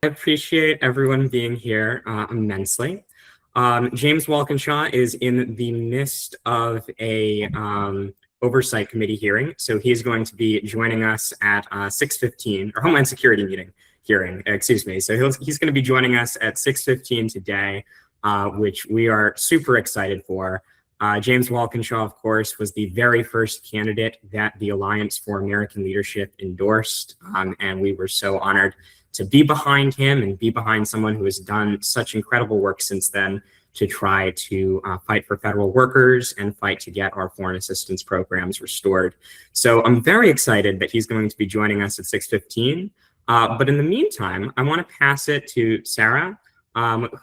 I appreciate everyone being here immensely. James Walkinshaw is in the midst of a oversight committee hearing, so he's going to be joining us at 6:15, or Homeland Security hearing, excuse me. So he's going to be joining us at 6:15 today, which we are super excited for. James Walkinshaw, of course, was the very first candidate that the Alliance for American Leadership endorsed, and we were so honored to be behind him and be behind someone who has done such incredible work since then to try to fight for federal workers and fight to get our foreign assistance programs restored. So I'm very excited that he's going to be joining us at 6:15. But in the meantime, I want to pass it to Sarah,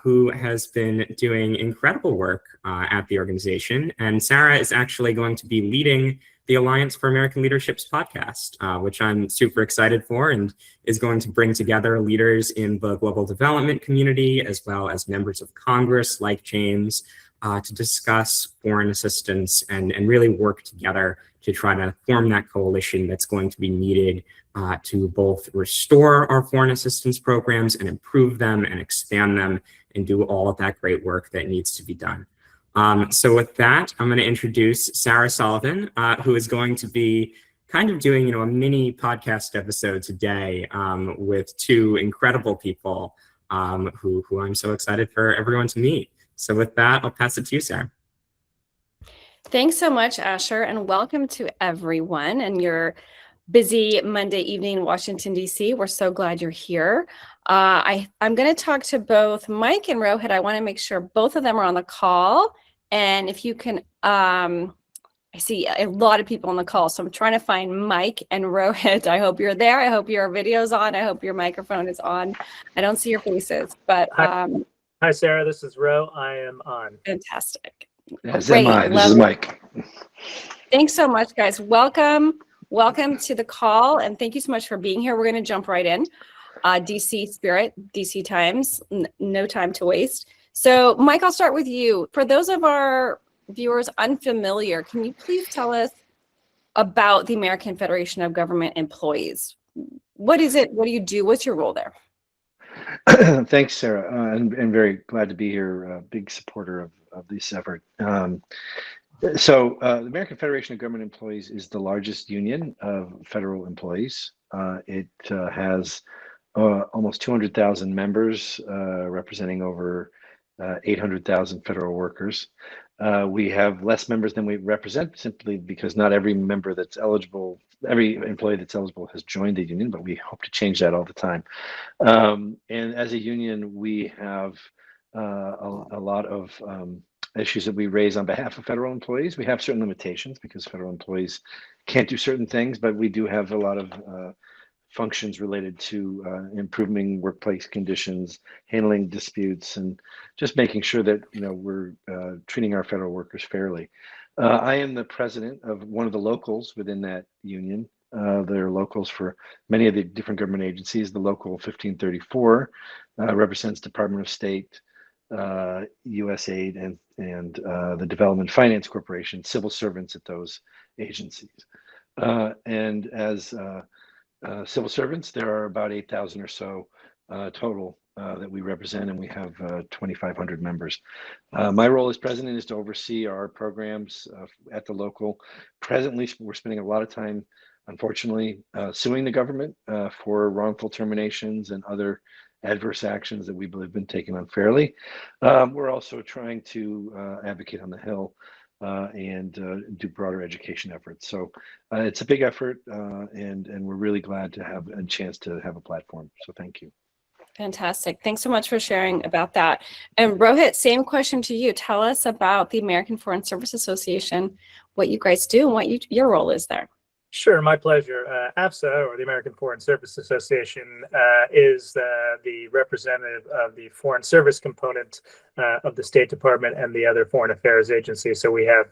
who has been doing incredible work at the organization. And Sarah is actually going to be leading the Alliance for American Leadership's podcast, which I'm super excited for, and is going to bring together leaders in the global development community, as well as members of Congress like James, to discuss foreign assistance and really work together to try to form that coalition that's going to be needed to both restore our foreign assistance programs and improve them and expand them and do all of that great work that needs to be done. So with that, I'm going to introduce Sarah Sullivan, who is going to be kind of doing, a mini podcast episode today with two incredible people who I'm so excited for everyone to meet. So with that, I'll pass it to you, Sarah. Thanks so much, Asher, and welcome to everyone and your busy Monday evening in Washington, D.C. We're so glad you're here. I'm going to talk to both Mike and Rohit. I want to make sure both of them are on the call. And if you can, I see a lot of people on the call, so I'm trying to find Mike and Rohit. I hope you're there. I hope your video's on. I hope your microphone is on. I don't see your faces, but Hi, Sarah. This is Ro. I am on. Fantastic. Yes, this is Mike. Thanks so much, guys. Welcome to the call, and thank you so much for being here. We're going to jump right in. DC spirit, DC times, no time to waste. So, Mike, I'll start with you. For those of our viewers unfamiliar, can you please tell us about the American Federation of Government Employees? What is it? What do you do? What's your role there? Thanks, Sarah. I'm very glad to be here. Big supporter of this effort. So the American Federation of Government Employees is the largest union of federal employees. It has almost 200,000 members, representing over 800,000 federal workers. We have less members than we represent, simply because not every member that's eligible, every employee that's eligible has joined the union, but we hope to change that all the time. And as a union, we have a lot of issues that we raise on behalf of federal employees. We have certain limitations because federal employees can't do certain things, but we do have a lot of functions related to improving workplace conditions, handling disputes, and just making sure that we're treating our federal workers fairly. I am the president of one of the locals within that union. There are locals for many of the different government agencies. The local 1534 represents Department of State, USAID, and the Development Finance Corporation, civil servants at those agencies. And as civil servants, there are about 8,000 or so total that we represent, and we have 2,500 members. My role as president is to oversee our programs at the local. Presently, we're spending a lot of time, unfortunately, suing the government for wrongful terminations and other adverse actions that we believe have been taken unfairly. We're also trying to advocate on the Hill and do broader education efforts. So it's a big effort, and we're really glad to have a chance to have a platform. So thank you. Fantastic. Thanks so much for sharing about that. And Rohit, same question to you. Tell us about the American Foreign Service Association, what you guys do and what your role is there. Sure, my pleasure. AFSA, or the American Foreign Service Association, is the representative of the foreign service component of the State Department and the other foreign affairs agencies. So we have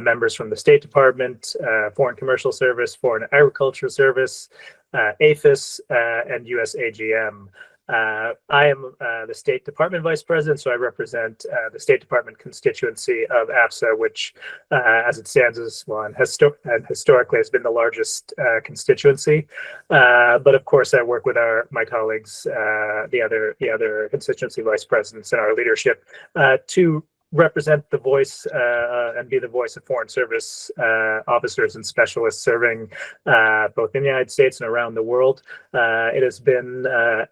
members from the State Department, Foreign Commercial Service, Foreign Agriculture Service, APHIS, and USAGM. I am the State Department Vice President, so I represent the State Department constituency of AFSA, which, as it stands, is and historically has been the largest constituency. But of course, I work with my colleagues, the other constituency vice presidents in our leadership, to represent the voice and be the voice of Foreign Service officers and specialists serving both in the United States and around the world. It has been,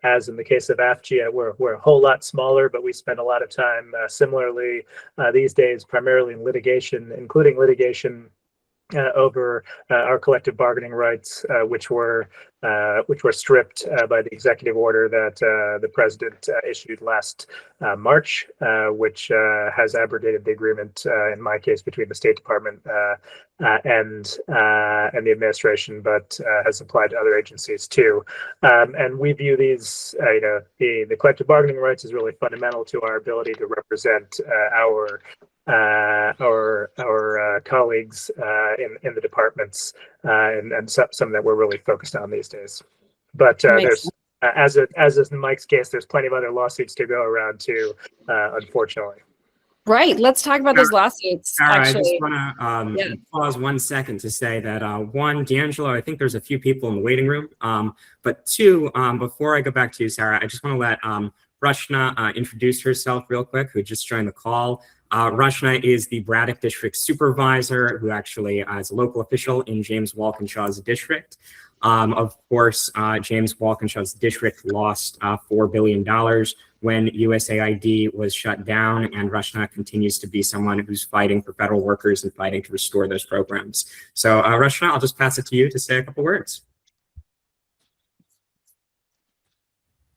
as in the case of AFGIA, we're a whole lot smaller, but we spend a lot of time similarly these days, primarily in litigation, including litigation over our collective bargaining rights, which were stripped by the executive order that the president issued last March, which has abrogated the agreement in my case between the State Department and the administration, but has applied to other agencies too. And we view these, the collective bargaining rights is really fundamental to our ability to represent our colleagues in the departments, and some that we're really focused on these days. But there's, as is in Mike's case, there's plenty of other lawsuits to go around too, unfortunately. Right. Let's talk about those lawsuits. Sarah, actually, I just want to pause 1 second to say that one, D'Angelo, I think there's a few people in the waiting room. But two, before I go back to you, Sarah, I just want to let Rashna introduce herself real quick, who just joined the call. Rashna is the Braddock District Supervisor, who actually is a local official in James Walkinshaw's district. Of course, James Walkinshaw's district lost $4 billion when USAID was shut down, and Rashna continues to be someone who's fighting for federal workers and fighting to restore those programs. So Rashna, I'll just pass it to you to say a couple words.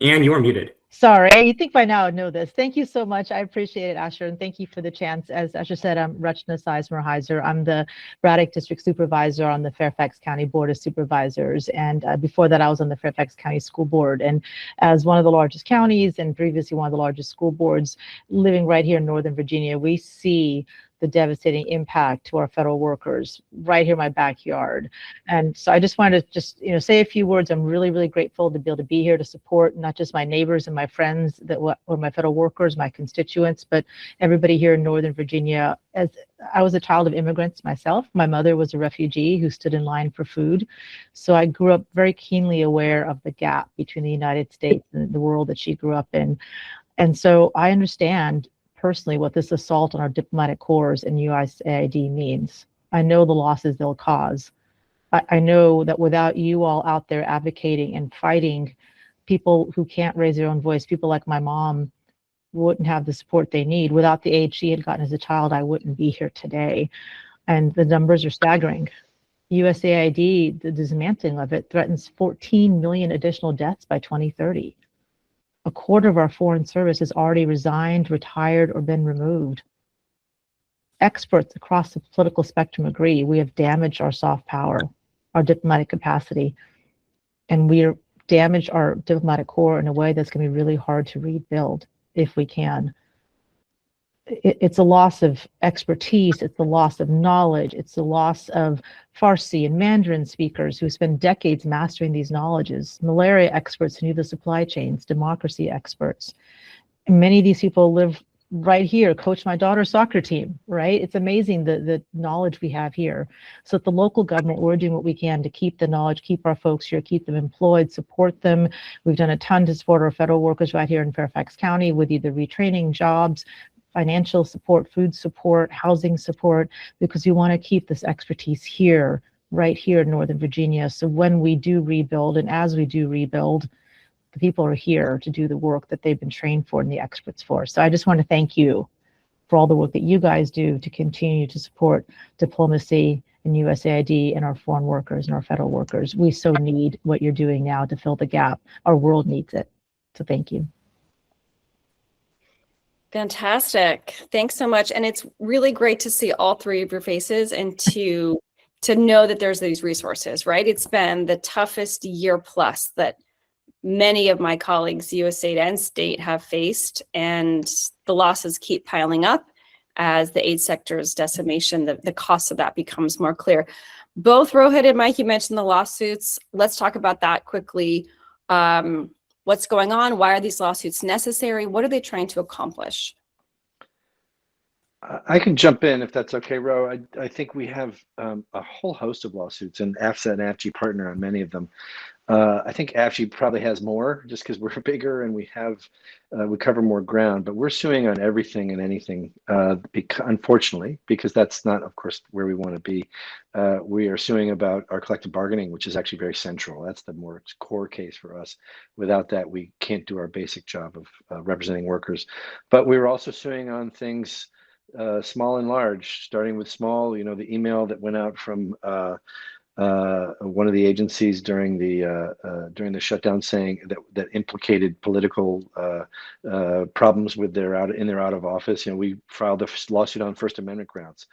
And you are muted. Sorry, you think by now I know this. Thank you so much. I appreciate it, Asher, and thank you for the chance. As Asher said, I'm Rachna Sizemore-Heiser. I'm the Braddock District Supervisor on the Fairfax County Board of Supervisors, and before that I was on the Fairfax County School Board. And as one of the largest counties and previously one of the largest school boards living right here in Northern Virginia, we see the devastating impact to our federal workers right here in my backyard. And so I just wanted to say a few words. I'm really, really grateful to be able to be here to support not just my neighbors and my friends that were my federal workers, my constituents, but everybody here in Northern Virginia. As I was a child of immigrants myself, my mother was a refugee who stood in line for food. So I grew up very keenly aware of the gap between the United States and the world that she grew up in. And so I understand personally what this assault on our diplomatic corps and USAID means. I know the losses they'll cause. I know that without you all out there advocating and fighting, people who can't raise their own voice, people like my mom, wouldn't have the support they need. Without the aid she had gotten as a child, I wouldn't be here today. And the numbers are staggering. USAID, the dismantling of it, threatens 14 million additional deaths by 2030. A quarter of our foreign service has already resigned, retired, or been removed. Experts across the political spectrum agree we have damaged our soft power, our diplomatic capacity, and we have damaged our diplomatic corps in a way that's going to be really hard to rebuild if we can. It's a loss of expertise, it's a loss of knowledge, it's a loss of Farsi and Mandarin speakers who spend decades mastering these knowledges, malaria experts who knew the supply chains, democracy experts. And many of these people live right here, coach my daughter's soccer team, right? It's amazing the knowledge we have here. So at the local government, we're doing what we can to keep the knowledge, keep our folks here, keep them employed, support them. We've done a ton to support our federal workers right here in Fairfax County with either retraining, jobs, financial support, food support, housing support, because we want to keep this expertise here, right here in Northern Virginia. So when we do rebuild, and as we do rebuild, the people are here to do the work that they've been trained for and the experts for. So I just want to thank you for all the work that you guys do to continue to support diplomacy and USAID and our foreign workers and our federal workers. We so need what you're doing now to fill the gap. Our world needs it. So thank you. Fantastic. Thanks so much. And it's really great to see all three of your faces and to know that there's these resources, right? It's been the toughest year plus that many of my colleagues, USAID and state, have faced, and the losses keep piling up as the aid sector's decimation, the cost of that becomes more clear. Both Rohit and Mike, you mentioned the lawsuits. Let's talk about that quickly. What's going on? Why are these lawsuits necessary? What are they trying to accomplish? I can jump in if that's okay, Ro. I think we have a whole host of lawsuits, and AFSA and AFG partner on many of them. I think AFG probably has more just because we're bigger and we cover more ground, but we're suing on everything and anything, unfortunately, because that's not, of course, where we want to be. We are suing about our collective bargaining, which is actually very central. That's the more core case for us. Without that, we can't do our basic job of representing workers. But we were also suing on things small and large, starting with small, the email that went out from one of the agencies during the shutdown, saying that implicated political problems with their out of office. We filed a lawsuit on First Amendment grounds.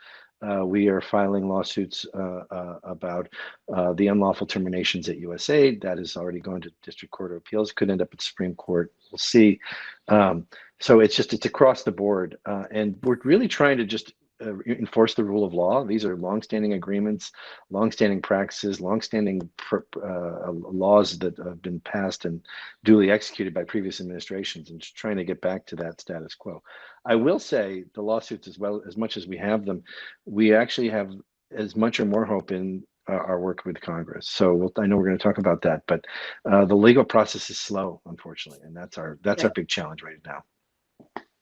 We are filing lawsuits about the unlawful terminations at USAID. That is already going to District Court of Appeals. Could end up at Supreme Court. We'll see. So it's across the board, and we're really trying to just enforce the rule of law. These are longstanding agreements, longstanding practices, longstanding laws that have been passed and duly executed by previous administrations, and just trying to get back to that status quo. I will say the lawsuits, as much as we have them, we actually have as much or more hope in our work with Congress. So I know we're going to talk about that, but the legal process is slow, unfortunately, and that's our big challenge right now.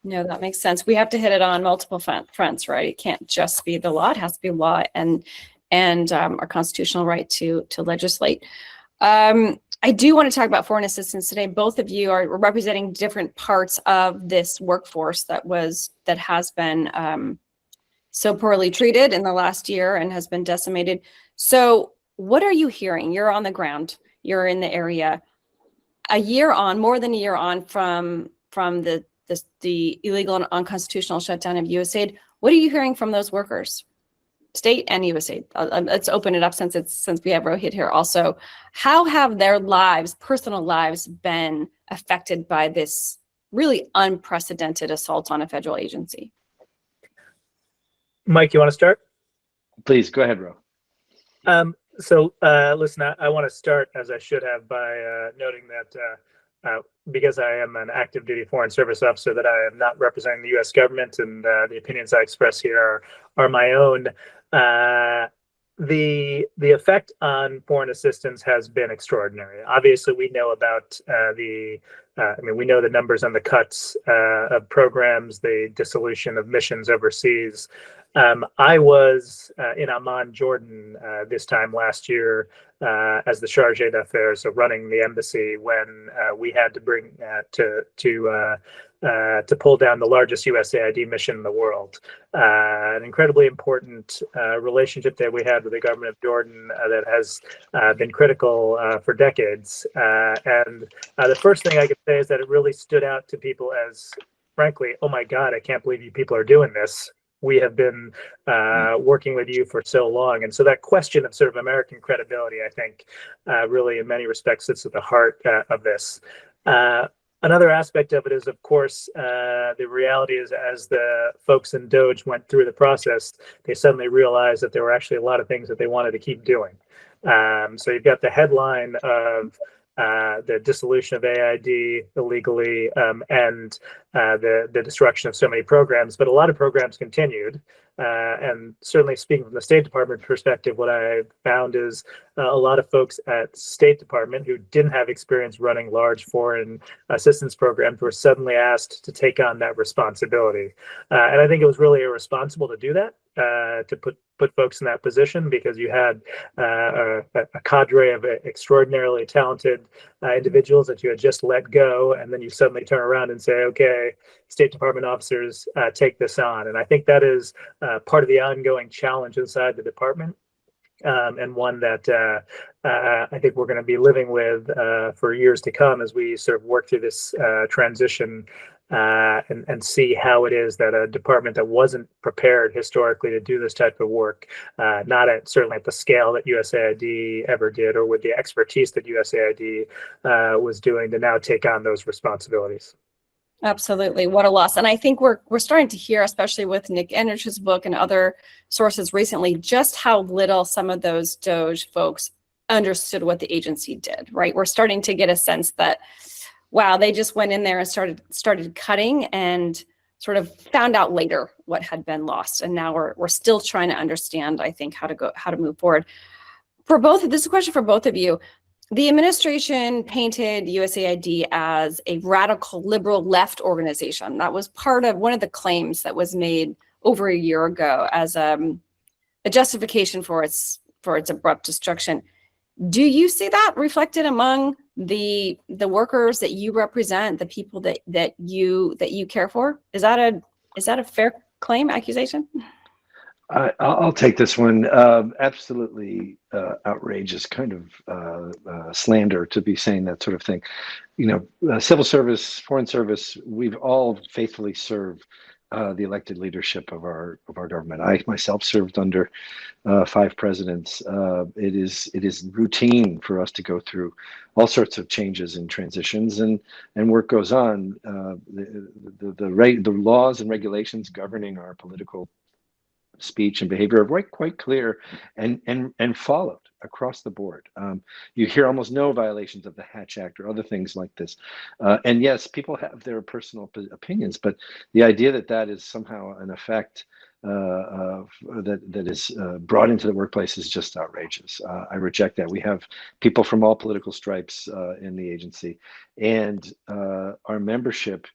No, that makes sense. We have to hit it on multiple fronts, right? It can't just be the law. It has to be law and our constitutional right to legislate. I do want to talk about foreign assistance today. Both of you are representing different parts of this workforce that has been so poorly treated in the last year and has been decimated. So what are you hearing? You're on the ground. You're in the area. More than a year on from the illegal and unconstitutional shutdown of USAID. What are you hearing from those workers, state and USAID? Let's open it up since we have Rohit here also. How have their personal lives, been affected by this really unprecedented assault on a federal agency? Mike, you want to start? Please go ahead, Ro. Listen, I want to start, as I should have, by noting that because I am an active duty foreign service officer, that I am not representing the U.S. government, and the opinions I express here are my own. The effect on foreign assistance has been extraordinary. Obviously, we know about we know the numbers on the cuts of programs, the dissolution of missions overseas. I was in Amman, Jordan, this time last year as the charge d'affaires, so running the embassy, when we had to bring to pull down the largest USAID mission in the world. An incredibly important relationship that we had with the government of Jordan that has been critical for decades. And the first thing I could say is that it really stood out to people as, frankly, oh my God, I can't believe you people are doing this. We have been working with you for so long. And so that question of sort of American credibility, I think, really in many respects sits at the heart of this. Another aspect of it is, of course, the reality is, as the folks in DOGE went through the process, they suddenly realized that there were actually a lot of things that they wanted to keep doing. So you've got the headline of the dissolution of AID illegally and the destruction of so many programs, but a lot of programs continued. And certainly, speaking from the State Department perspective, what I found is a lot of folks at State Department who didn't have experience running large foreign assistance programs were suddenly asked to take on that responsibility. And I think it was really irresponsible to do that, to put folks in that position, because you had a cadre of extraordinarily talented individuals that you had just let go, and then you suddenly turn around and say, okay, State Department officers, take this on. And I think that is part of the ongoing challenge inside the department, and one that I think we're going to be living with for years to come as we sort of work through this transition and see how it is that a department that wasn't prepared historically to do this type of work, certainly at the scale that USAID ever did, or with the expertise that USAID was doing, to now take on those responsibilities. Absolutely. What a loss. And I think we're starting to hear, especially with Nick Enrich's book and other sources recently, just how little some of those DOGE folks understood what the agency did, right? We're starting to get a sense that wow, they just went in there and started cutting and sort of found out later what had been lost. And now we're still trying to understand, I think, how to move forward. This is a question for both of you. The administration painted USAID as a radical liberal left organization. That was part of one of the claims that was made over a year ago as a justification for its abrupt destruction. Do you see that reflected among the workers that you represent, the people that you care for? Is that a fair accusation? I'll take this one. Absolutely outrageous kind of slander to be saying that sort of thing. You know, civil service, foreign service, we've all faithfully served the elected leadership of our government. I myself served under 5 presidents. It is routine for us to go through all sorts of changes and transitions, and work goes on. The laws and regulations governing our political speech and behavior are quite clear and followed across the board. You hear almost no violations of the Hatch Act or other things like this. And yes, people have their personal opinions, but the idea that is somehow an effect that is brought into the workplace is just outrageous. I reject that. We have people from all political stripes in the agency, and our membership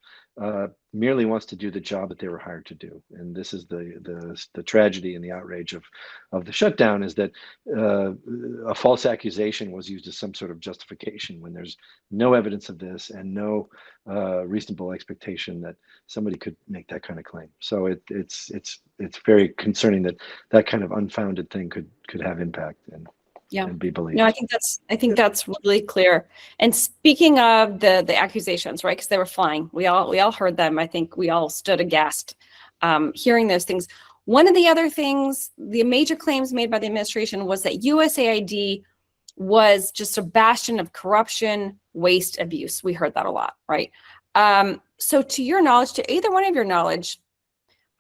merely wants to do the job that they were hired to do. And this is the tragedy and the outrage of the shutdown, is that a false accusation was used as some sort of justification when there's no evidence of this and no reasonable expectation that somebody could make that kind of claim. So it's very concerning that kind of unfounded thing could have impact and be believed. No, I think that's really clear. And speaking of the accusations, right? Because they were flying. We all heard them. I think we all stood aghast hearing those things. One of the other things, the major claims made by the administration was that USAID was just a bastion of corruption, waste, abuse. We heard that a lot, right? So to your knowledge, to either one of your knowledge,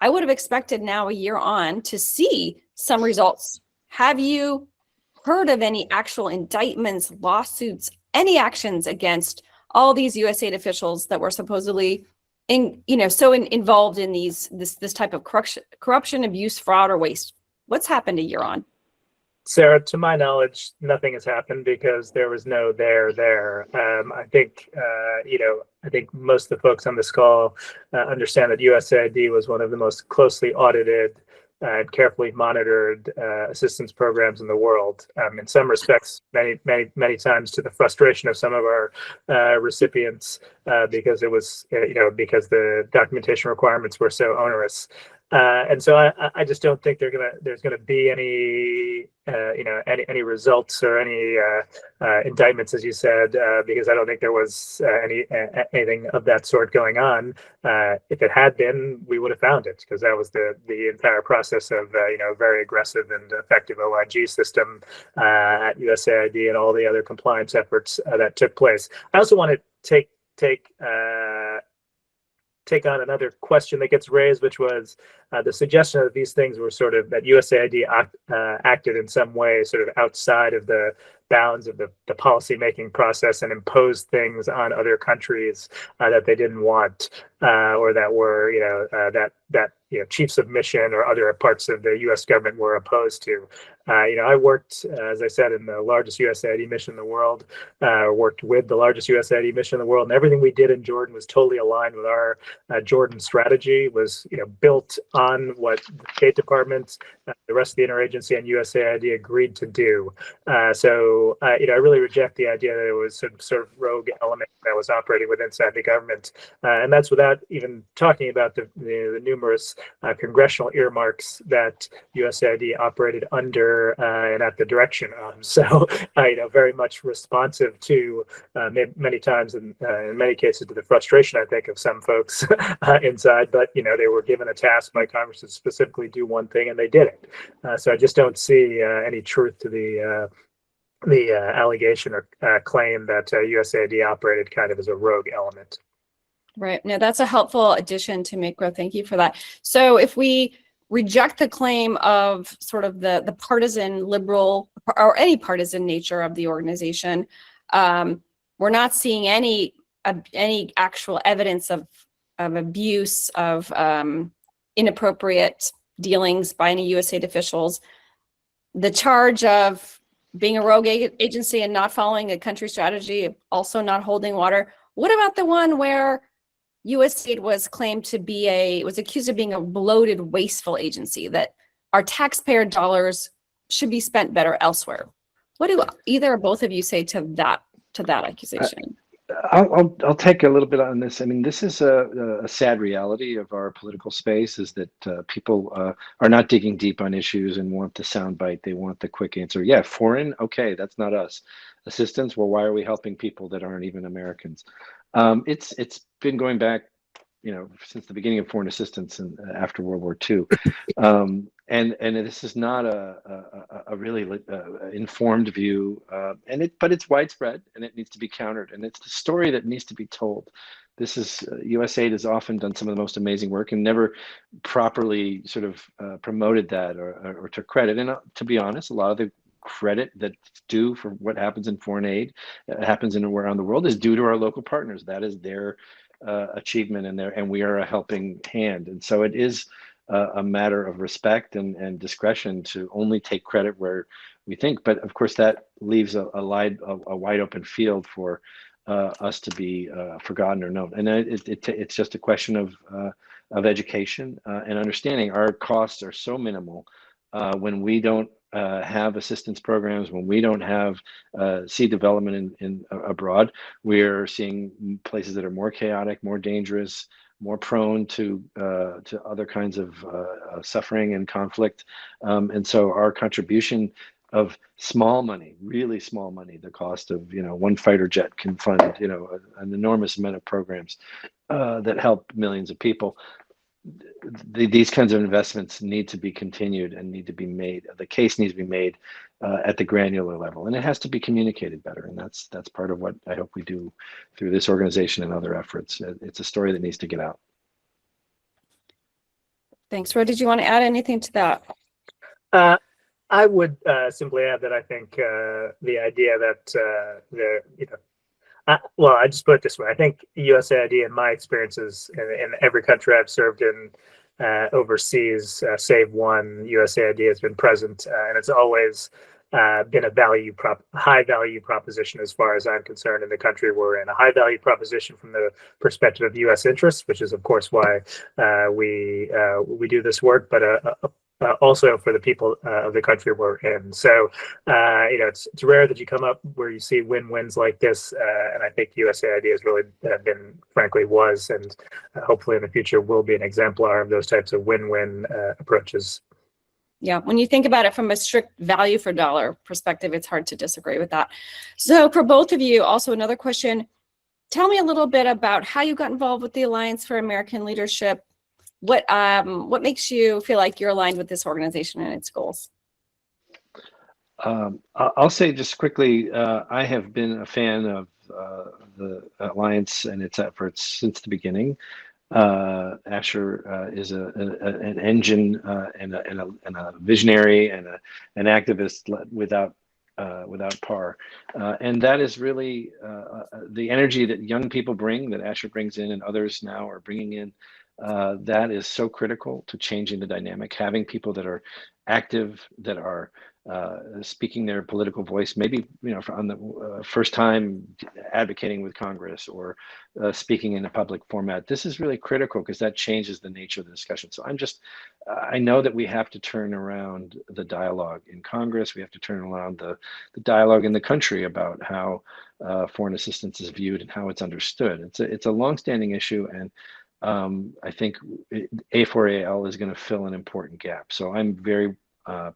I would have expected now a year on to see some results. Have you heard of any actual indictments, lawsuits, any actions against all these USAID officials that were supposedly involved in this type of corruption, abuse, fraud, or waste? What's happened a year on? Sarah, to my knowledge, nothing has happened because there was no there. I think most of the folks on this call understand that USAID was one of the most closely audited and carefully monitored assistance programs in the world. In some respects, many times to the frustration of some of our recipients, because it was, because the documentation requirements were so onerous. And so I just don't think there's gonna be any results or any indictments, as you said, because I don't think there was anything of that sort going on. If it had been, we would have found it, because that was the entire process of very aggressive and effective OIG system at USAID and all the other compliance efforts that took place. I also want to take on another question that gets raised, which was the suggestion that these things were sort of, that USAID acted in some way sort of outside of the bounds of the policy-making process and imposed things on other countries that they didn't want, or that were, chiefs of mission or other parts of the U.S. government were opposed to. I worked, as I said, in the largest USAID mission in the world, worked with the largest USAID mission in the world, and everything we did in Jordan was totally aligned with our Jordan strategy, was built on what the State Department, the rest of the interagency, and USAID agreed to do. So I really reject the idea that it was some sort of rogue element that was operating within inside the government, and that's without even talking about the numerous congressional earmarks that USAID operated under and at the direction of. So, very much responsive to many times, and in many cases, to the frustration, I think, of some folks inside. But they were given a task by Congress to specifically do one thing, and they did it. So I just don't see any truth to the allegation or claim that USAID operated kind of as a rogue element. Right. No, that's a helpful addition to Macro. Thank you for that. So if we reject the claim of sort of the partisan liberal or any partisan nature of the organization, we're not seeing any any actual evidence of abuse, of inappropriate dealings by any USAID officials. The charge of being a rogue agency and not following a country strategy, also not holding water. What about the one where USAID was claimed to be was accused of being a bloated, wasteful agency, that our taxpayer dollars should be spent better elsewhere? What do either or both of you say to that accusation? I'll take a little bit on this. I mean, this is a sad reality of our political space, is that people are not digging deep on issues and want the soundbite. They want the quick answer. Yeah, foreign, okay, that's not us. Assistance, well, why are we helping people that aren't even Americans? It's been going back, since the beginning of foreign assistance and after World War II. And this is not a really informed view, but it's widespread and it needs to be countered, and it's the story that needs to be told. This is USAID has often done some of the most amazing work and never properly sort of promoted that or took credit. And to be honest, a lot of the credit that's due for what happens in foreign aid, happens around the world, is due to our local partners. That is their achievement, and we are a helping hand. And so it is a matter of respect and discretion to only take credit where we think. But of course, that leaves a wide open field for us to be forgotten or known. And it's just a question of education and understanding. Our costs are so minimal when we don't have assistance programs, when we don't have seed development in abroad. We're seeing places that are more chaotic, more dangerous, more prone to other kinds of suffering and conflict. And so our contribution of small money, really small money, the cost of one fighter jet can fund an enormous amount of programs that help millions of people. These kinds of investments need to be continued and need to be made. The case needs to be made at the granular level, and it has to be communicated better. And that's part of what I hope we do through this organization and other efforts. It's a story that needs to get out. Thanks. Roy, did you want to add anything to that? I would simply add that I think the idea that I just put it this way. I think USAID, in my experiences in every country I've served in overseas, save one, USAID has been present, and it's always been a high value proposition as far as I'm concerned in the country we're in. A high value proposition from the perspective of U.S. interests, which is of course why we do this work, but also for the people of the country we're in. So, it's rare that you come up where you see win-wins like this, and I think USAID has really was, and hopefully in the future will be an exemplar of those types of win-win approaches. Yeah, when you think about it from a strict value for dollar perspective, it's hard to disagree with that. So for both of you, also another question. Tell me a little bit about how you got involved with the Alliance for American Leadership. What makes you feel like you're aligned with this organization and its goals? I'll say just quickly, I have been a fan of the Alliance and its efforts since the beginning. Asher is an engine and a visionary and an activist without par, and that is really the energy that young people bring, that Asher brings in, and others now are bringing in. That is so critical to changing the dynamic. Having people that are active, that are speaking their political voice, maybe on the first time advocating with Congress or speaking in a public format. This is really critical because that changes the nature of the discussion. So I know that we have to turn around the dialogue in Congress. We have to turn around the dialogue in the country about how foreign assistance is viewed and how it's understood. It's a longstanding issue, and I think A4AL is going to fill an important gap. So I'm very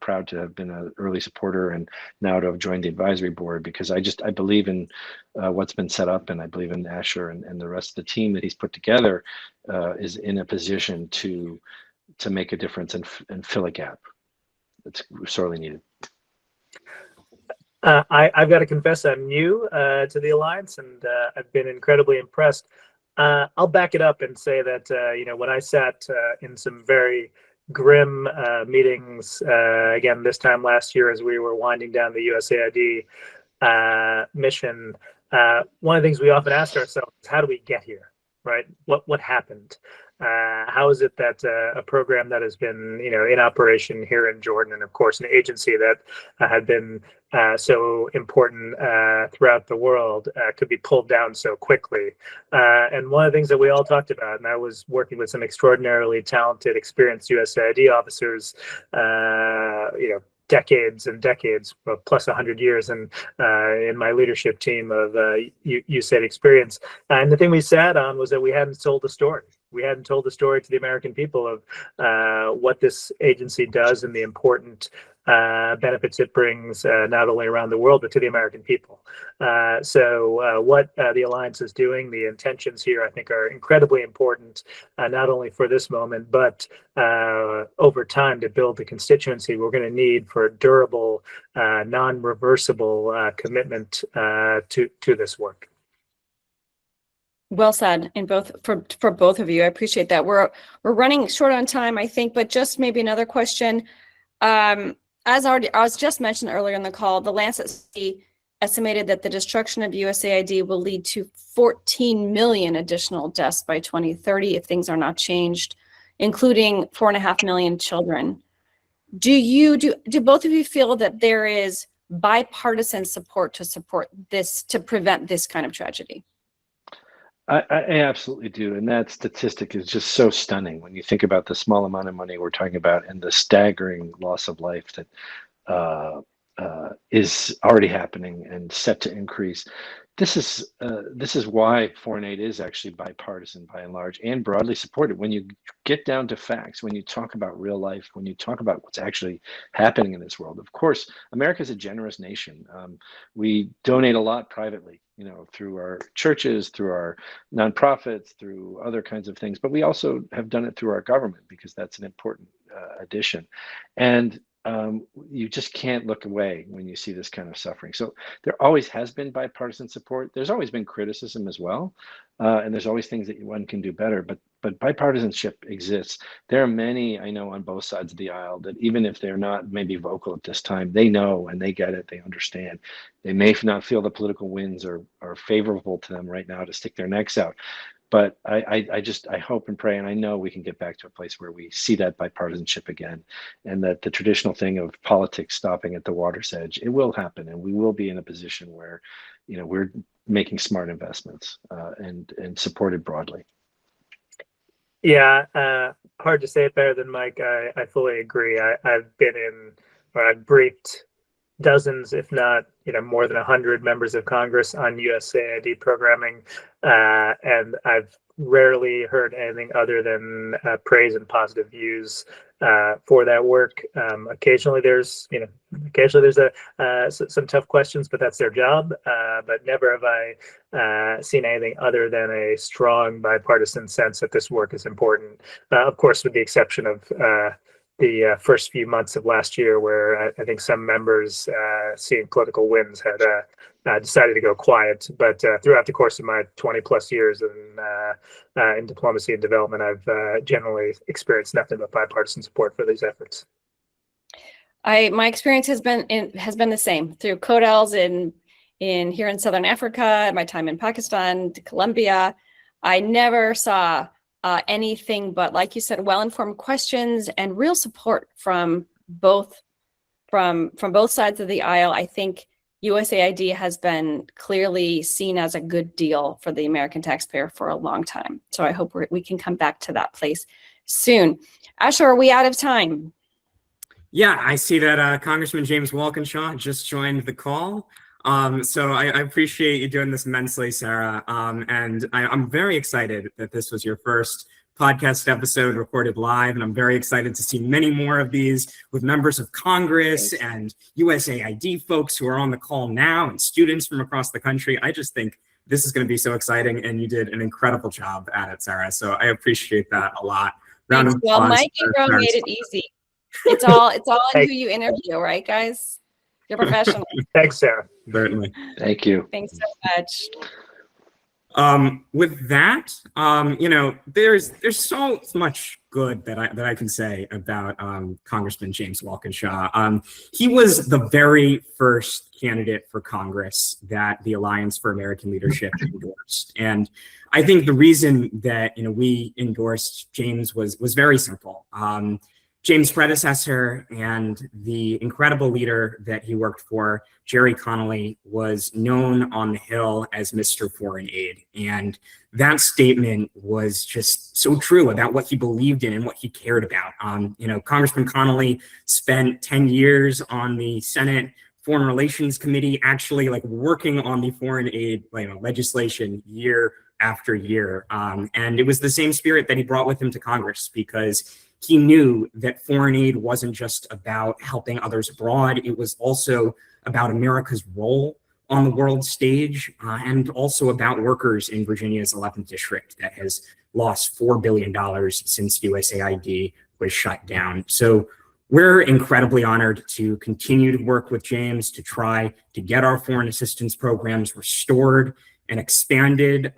proud to have been an early supporter and now to have joined the advisory board, because I believe in what's been set up, and I believe in Asher and the rest of the team that he's put together is in a position to make a difference and fill a gap that's sorely needed. I've got to confess I'm new to the Alliance, and I've been incredibly impressed. I'll back it up and say that when I sat in some very grim meetings again this time last year as we were winding down the USAID mission, one of the things we often ask ourselves is, how do we get here, right? What happened? How is it that a program that has been, in operation here in Jordan, and of course an agency that had been so important throughout the world, could be pulled down so quickly? And one of the things that we all talked about, and I was working with some extraordinarily talented, experienced USAID officers, decades and decades, plus 100 years, and in my leadership team of USAID experience. And the thing we sat on was that we hadn't told the story. We hadn't told the story to the American people of what this agency does and the important benefits it brings, not only around the world, but to the American people. So what the Alliance is doing, the intentions here, I think, are incredibly important, not only for this moment, but over time, to build the constituency we're going to need for a durable, non-reversible commitment to this work. Well said, in both for both of you. I appreciate that. We're running short on time, I think, but just maybe another question. As was just mentioned earlier in the call, the Lancet study estimated that the destruction of USAID will lead to 14 million additional deaths by 2030 if things are not changed, including 4.5 million children. Do both of you feel that there is bipartisan support to prevent this kind of tragedy? I absolutely do. And that statistic is just so stunning when you think about the small amount of money we're talking about and the staggering loss of life that is already happening and set to increase. This is why foreign aid is actually bipartisan by and large, and broadly supported. When you get down to facts, when you talk about real life, when you talk about what's actually happening in this world. Of course, America is a generous nation. We donate a lot privately, through our churches, through our nonprofits, through other kinds of things. But we also have done it through our government, because that's an important addition. And you just can't look away when you see this kind of suffering. So there always has been bipartisan support. There's always been criticism as well, and there's always things that one can do better. But bipartisanship exists. There are many, I know, on both sides of the aisle that, even if they're not maybe vocal at this time, they know and they get it. They understand. They may not feel the political winds are favorable to them right now to stick their necks out. But I hope and pray, and I know we can get back to a place where we see that bipartisanship again, and that the traditional thing of politics stopping at the water's edge, it will happen, and we will be in a position where, we're making smart investments and supported broadly. Yeah, hard to say it better than Mike. I fully agree. I've briefed dozens, if not more than 100 members of Congress on USAID programming, and I've rarely heard anything other than praise and positive views for that work. Occasionally there's some tough questions, but that's their job. But never have I seen anything other than a strong bipartisan sense that this work is important. Of course, with the exception of the first few months of last year, where I think some members, seeing political winds, had decided to go quiet. But throughout the course of my 20 plus years in diplomacy and development, I've generally experienced nothing but bipartisan support for these efforts. My experience has been the same through CODELs in here in Southern Africa, my time in Pakistan, to Colombia. I never saw anything but, like you said, well-informed questions and real support from both sides of the aisle. I think USAID has been clearly seen as a good deal for the American taxpayer for a long time. So I hope we can come back to that place soon. Asher, are we out of time? Yeah, I see that Congressman James Walkinshaw just joined the call. So I appreciate you doing this immensely, Sarah. And I'm very excited that this was your first podcast episode recorded live. And I'm very excited to see many more of these with members of Congress and USAID folks who are on the call now, and students from across the country. I just think this is going to be so exciting, and you did an incredible job at it, Sarah. So I appreciate that a lot. Thanks. Well, Mike and Ro made it easy. It's all in who you interview, right, guys? You're professional. Thanks, Sarah. Certainly. Thank you. Thanks so much. With that, there's so much good that I can say about Congressman James Walkinshaw. He was the very first candidate for Congress that the Alliance for American Leadership endorsed, and I think the reason that we endorsed James was very simple. James' predecessor and the incredible leader that he worked for, Jerry Connolly, was known on the Hill as Mr. Foreign Aid. And that statement was just so true about what he believed in and what he cared about. Congressman Connolly spent 10 years on the Senate Foreign Relations Committee, actually working on the foreign aid legislation year after year. And it was the same spirit that he brought with him to Congress, because he knew that foreign aid wasn't just about helping others abroad. It was also about America's role on the world stage, and also about workers in Virginia's 11th district that has lost $4 billion since USAID was shut down. So we're incredibly honored to continue to work with James to try to get our foreign assistance programs restored and expanded.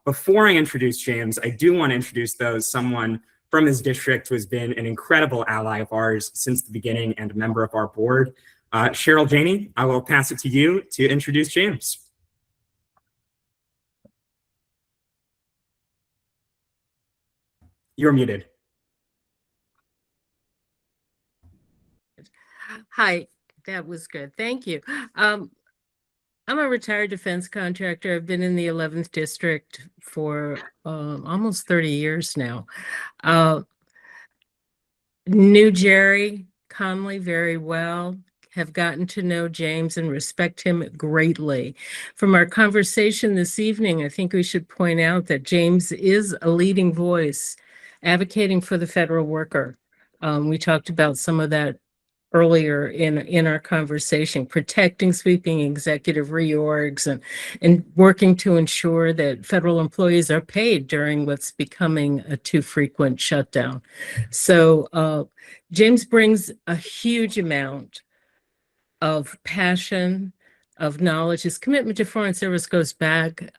Before I introduce James, I do want to introduce someone from his district who has been an incredible ally of ours since the beginning and a member of our board. Cheryl Janey, I will pass it to you to introduce James. You're muted. Hi, that was good. Thank you. I'm a retired defense contractor. I've been in the 11th district for almost 30 years now. Knew Jerry Conley very well, have gotten to know James and respect him greatly. From our conversation this evening, I think we should point out that James is a leading voice advocating for the federal worker. We talked about some of that earlier in our conversation, protecting sweeping executive reorgs and working to ensure that federal employees are paid during what's becoming a too frequent shutdown. So James brings a huge amount of passion, of knowledge. His commitment to foreign service goes back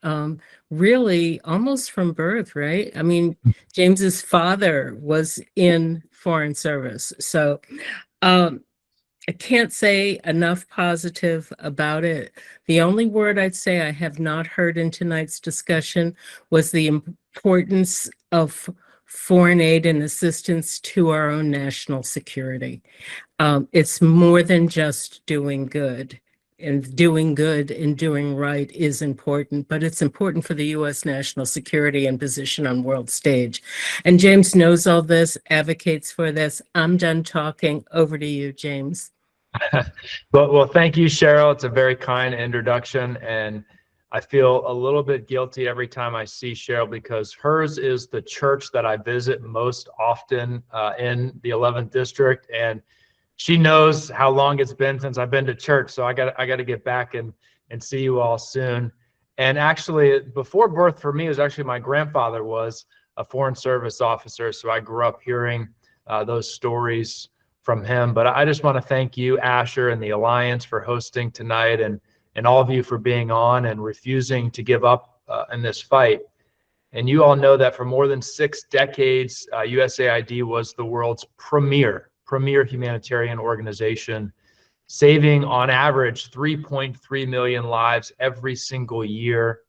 really almost from birth, right? I mean, James's father was in foreign service. So I can't say enough positive about it. The only word I'd say I have not heard in tonight's discussion was the importance of foreign aid and assistance to our own national security. It's more than just doing good. And doing good and doing right is important, but it's important for the U.S. national security and position on world stage. And James knows all this, advocates for this. I'm done talking. Over to you, James. Well, thank you, Cheryl. It's a very kind introduction, and I feel a little bit guilty every time I see Cheryl, because hers is the church that I visit most often in the 11th district, and she knows how long it's been since I've been to church, so I got to get back and see you all soon. And actually, before birth for me, it was actually my grandfather was a foreign service officer, so I grew up hearing those stories from him. But I just want to thank you, Asher, and the Alliance for hosting tonight, and all of you for being on and refusing to give up in this fight. And you all know that for more than 6 decades, USAID was the world's premier humanitarian organization, saving on average 3.3 million lives every single year,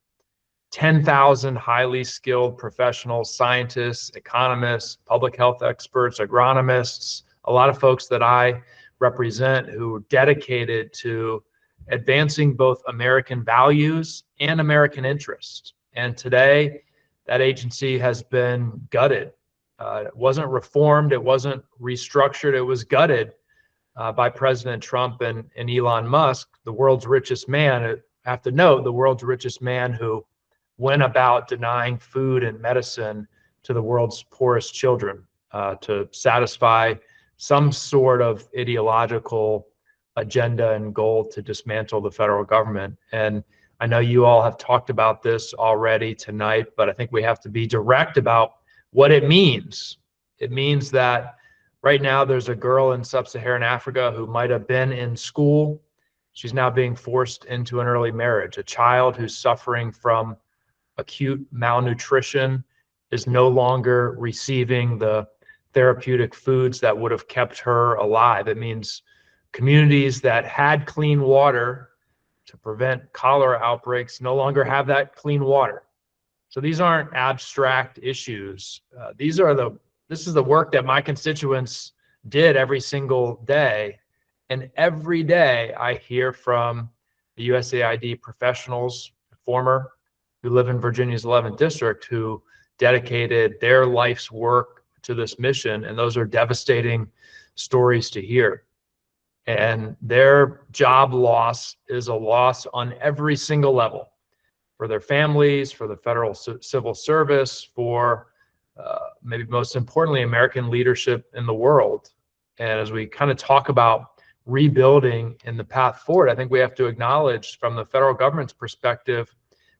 10,000 highly skilled professionals, scientists, economists, public health experts, agronomists, a lot of folks that I represent who are dedicated to advancing both American values and American interests. And today, that agency has been gutted. It wasn't reformed, it wasn't restructured, it was gutted by President Trump and Elon Musk, the world's richest man. I have to note, the world's richest man who went about denying food and medicine to the world's poorest children to satisfy some sort of ideological agenda and goal to dismantle the federal government. And I know you all have talked about this already tonight, but I think we have to be direct about what it means. It means that right now there's a girl in sub-Saharan Africa who might have been in school. She's now being forced into an early marriage, a child who's suffering from acute malnutrition is no longer receiving the therapeutic foods that would have kept her alive. It means communities that had clean water to prevent cholera outbreaks no longer have that clean water. So these aren't abstract issues. This is the work that my constituents did every single day. And every day I hear from the USAID professionals, former, who live in Virginia's 11th district, who dedicated their life's work to this mission. And those are devastating stories to hear. And their job loss is a loss on every single level, for their families, for the federal civil service, for maybe most importantly, American leadership in the world. And as we kind of talk about rebuilding in the path forward, I think we have to acknowledge from the federal government's perspective,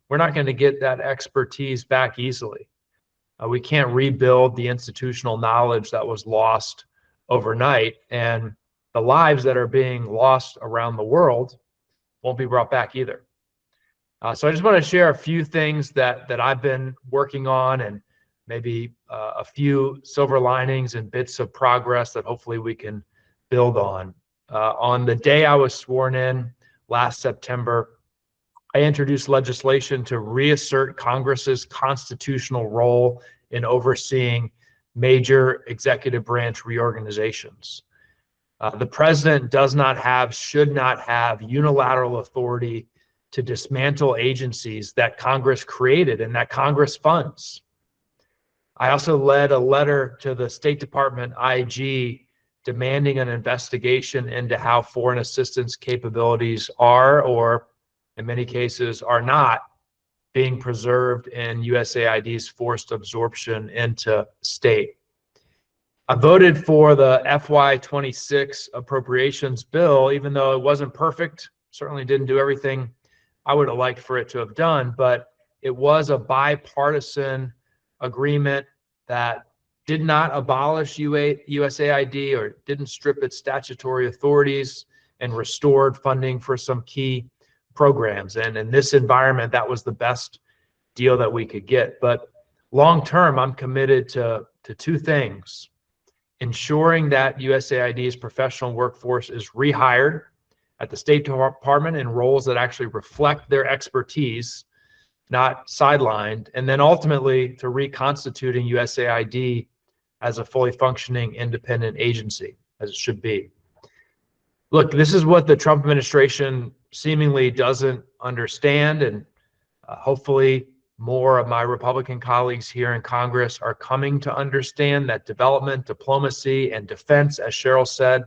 we're not going to get that expertise back easily. We can't rebuild the institutional knowledge that was lost overnight, and the lives that are being lost around the world won't be brought back either. So I just want to share a few things that I've been working on, and maybe a few silver linings and bits of progress that hopefully we can build on. On the day I was sworn in last September, I introduced legislation to reassert Congress's constitutional role in overseeing major executive branch reorganizations. The president does not have, should not have unilateral authority to dismantle agencies that Congress created and that Congress funds. I also led a letter to the State Department IG demanding an investigation into how foreign assistance capabilities are, or in many cases are not, being preserved in USAID's forced absorption into state. I voted for the FY26 appropriations bill, even though it wasn't perfect, certainly didn't do everything I would have liked for it to have done, but it was a bipartisan agreement that did not abolish USAID or didn't strip its statutory authorities, and restored funding for some key programs. And in this environment, that was the best deal that we could get. But long term, I'm committed to two things: ensuring that USAID's professional workforce is rehired at the State Department in roles that actually reflect their expertise, not sidelined, and then ultimately to reconstituting USAID as a fully functioning independent agency, as it should be. Look, this is what the Trump administration seemingly doesn't understand, and hopefully more of my Republican colleagues here in Congress are coming to understand that development, diplomacy, and defense, as Cheryl said,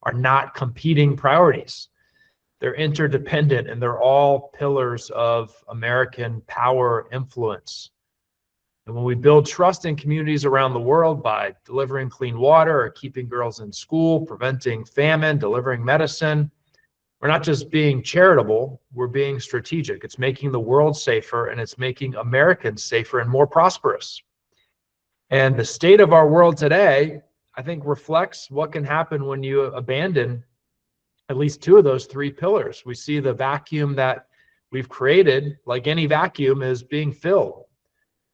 are not competing priorities. They're interdependent, and they're all pillars of American power influence. And when we build trust in communities around the world by delivering clean water or keeping girls in school, preventing famine, delivering medicine, we're not just being charitable, we're being strategic. It's making the world safer, and it's making Americans safer and more prosperous. And the state of our world today, I think, reflects what can happen when you abandon at least two of those three pillars. We see the vacuum that we've created, like any vacuum, is being filled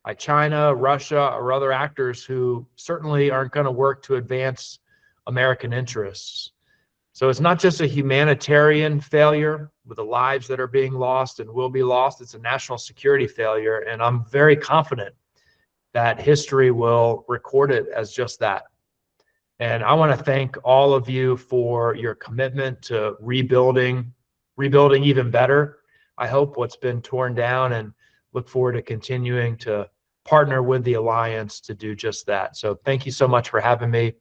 by China, Russia, or other actors who certainly aren't going to work to advance American interests. So it's not just a humanitarian failure with the lives that are being lost and will be lost. It's a national security failure. And I'm very confident that history will record it as just that. And I want to thank all of you for your commitment to rebuilding even better, I hope, what's been torn down, and look forward to continuing to partner with the Alliance to do just that. So thank you so much for having me.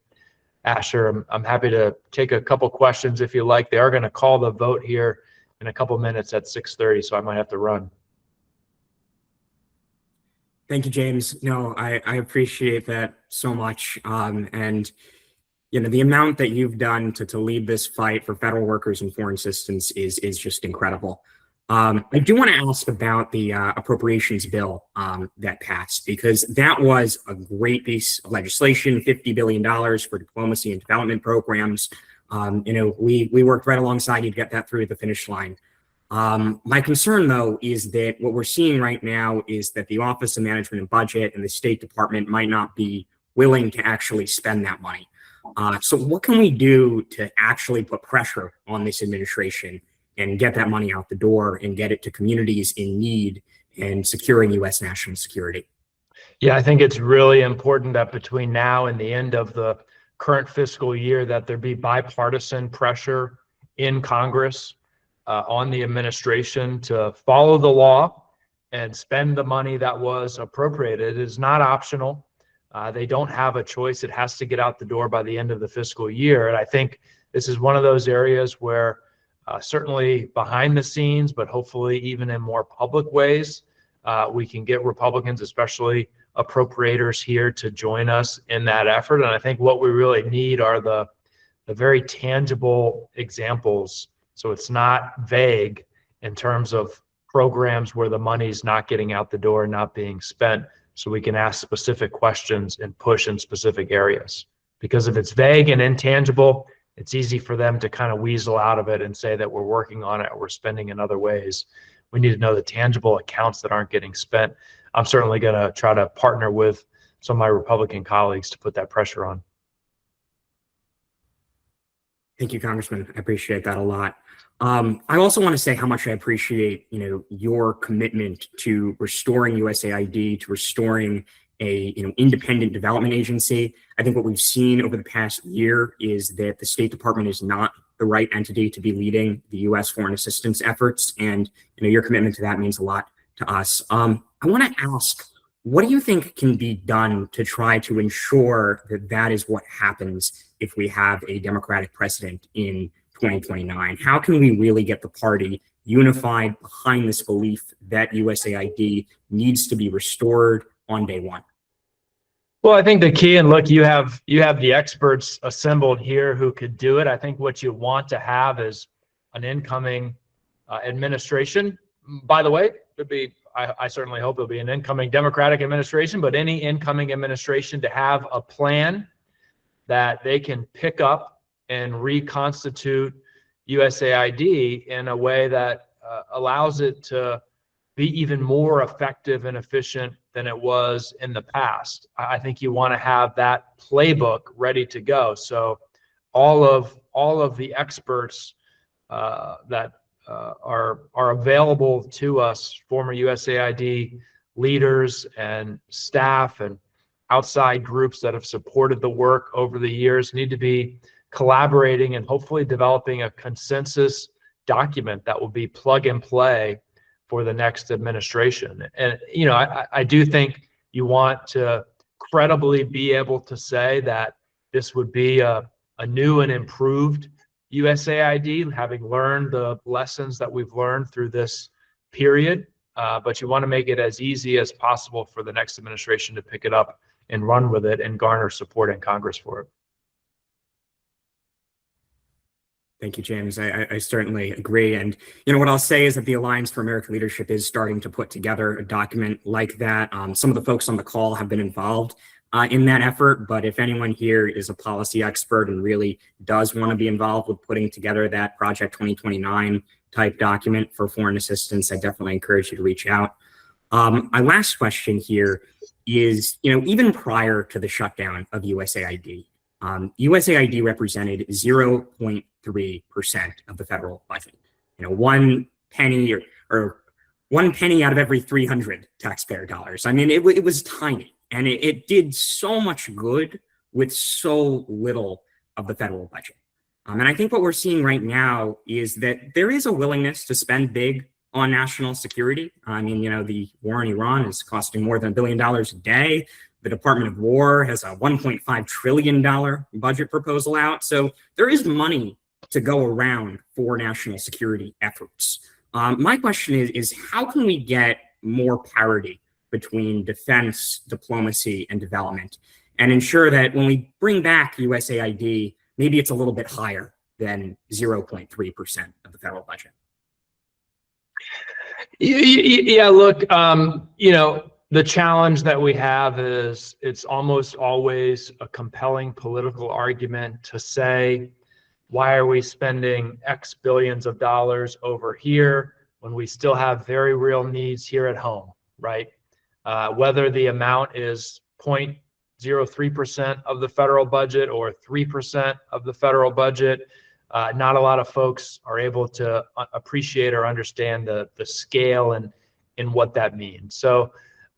Asher, I'm happy to take a couple questions if you like. They are going to call the vote here in a couple minutes at 6:30, so I might have to run. Thank you, James. No, I appreciate that so much. And you know, the amount that you've done to lead this fight for federal workers and foreign assistance is just incredible. I do want to ask about the appropriations bill that passed, because that was a great piece of legislation, $50 billion for diplomacy and development programs. You know, we worked right alongside you to get that through the finish line. My concern, though, is that what we're seeing right now is that the Office of Management and Budget and the State Department might not be willing to actually spend that money. So what can we do to actually put pressure on this administration and get that money out the door and get it to communities in need and securing U.S. national security? Yeah, I think it's really important that between now and the end of the current fiscal year that there be bipartisan pressure in Congress on the administration to follow the law and spend the money that was appropriated. It is not optional. They don't have a choice. It has to get out the door by the end of the fiscal year. And I think this is one of those areas where certainly behind the scenes, but hopefully even in more public ways, we can get Republicans, especially appropriators here, to join us in that effort. And I think what we really need are the very tangible examples. So it's not vague in terms of programs where the money's not getting out the door, not being spent, so we can ask specific questions and push in specific areas. Because if it's vague and intangible, it's easy for them to kind of weasel out of it and say that we're working on it or we're spending in other ways. We need to know the tangible accounts that aren't getting spent. I'm certainly going to try to partner with some of my Republican colleagues to put that pressure on. Thank you, Congressman. I appreciate that a lot. I also want to say how much I appreciate, your commitment to restoring USAID, to restoring a independent development agency. I think what we've seen over the past year is that the State Department is not the right entity to be leading the U.S. foreign assistance efforts, and your commitment to that means a lot to us. I want to ask, what do you think can be done to try to ensure that that is what happens if we have a Democratic president in 2029? How can we really get the party unified behind this belief that USAID needs to be restored on day one? Well, I think the key, and look, you have the experts assembled here who could do it. I think what you want to have is an incoming administration. By the way, I certainly hope there'll be an incoming Democratic administration, but any incoming administration to have a plan that they can pick up and reconstitute USAID in a way that allows it to be even more effective and efficient than it was in the past. I think you want to have that playbook ready to go. So all of the experts that are available to us, former USAID leaders and staff and outside groups that have supported the work over the years, need to be collaborating and hopefully developing a consensus document that will be plug and play for the next administration. And I do think you want to credibly be able to say that this would be a new and improved USAID, having learned the lessons that we've learned through this period. But you want to make it as easy as possible for the next administration to pick it up and run with it and garner support in Congress for it. Thank you, James. I certainly agree. And what I'll say is that the Alliance for American Leadership is starting to put together a document like that. Some of the folks on the call have been involved in that effort, but if anyone here is a policy expert and really does want to be involved with putting together that Project 2029 type document for foreign assistance, I definitely encourage you to reach out. My last question here is, even prior to the shutdown of USAID, USAID represented 0.3% of the federal budget. 1 penny or 1 penny out of every 300 taxpayer dollars. I mean, it was tiny, and it did so much good with so little of the federal budget. And I think what we're seeing right now is that there is a willingness to spend big on national security. I mean, the war in Iran is costing more than $1 billion a day. The Department of War has a $1.5 trillion budget proposal out. So there is money to go around for national security efforts. My question is how can we get more parity between defense, diplomacy, and development, and ensure that when we bring back USAID, maybe it's a little bit higher than 0.3% of the federal budget? Yeah, look, the challenge that we have is it's almost always a compelling political argument to say why are we spending X billions of dollars over here when we still have very real needs here at home, right? Whether the amount is 0.03% of the federal budget or 3% of the federal budget, not a lot of folks are able to appreciate or understand the scale and what that means. So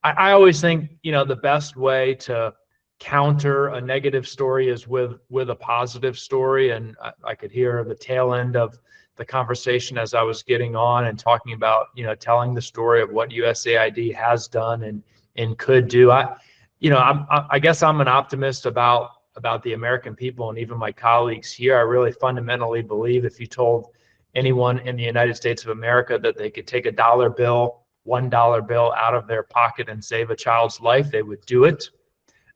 I always think, the best way to counter a negative story is with a positive story. And I could hear the tail end of the conversation as I was getting on and talking about, telling the story of what USAID has done and could do. I guess I'm an optimist about the American people and even my colleagues here. I really fundamentally believe if you told anyone in the United States of America that they could take $1 bill out of their pocket and save a child's life, they would do it.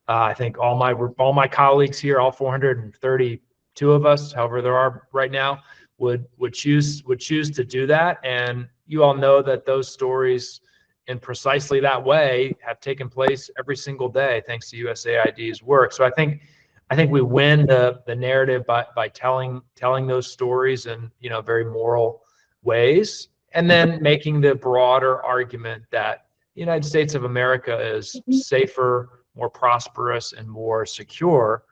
I think all my colleagues here, all 432 of us, however there are right now, would choose to do that. And you all know that those stories in precisely that way have taken place every single day thanks to USAID's work. So I think we win the narrative by telling those stories in very moral ways, and then making the broader argument that the United States of America is safer, more prosperous, and more secure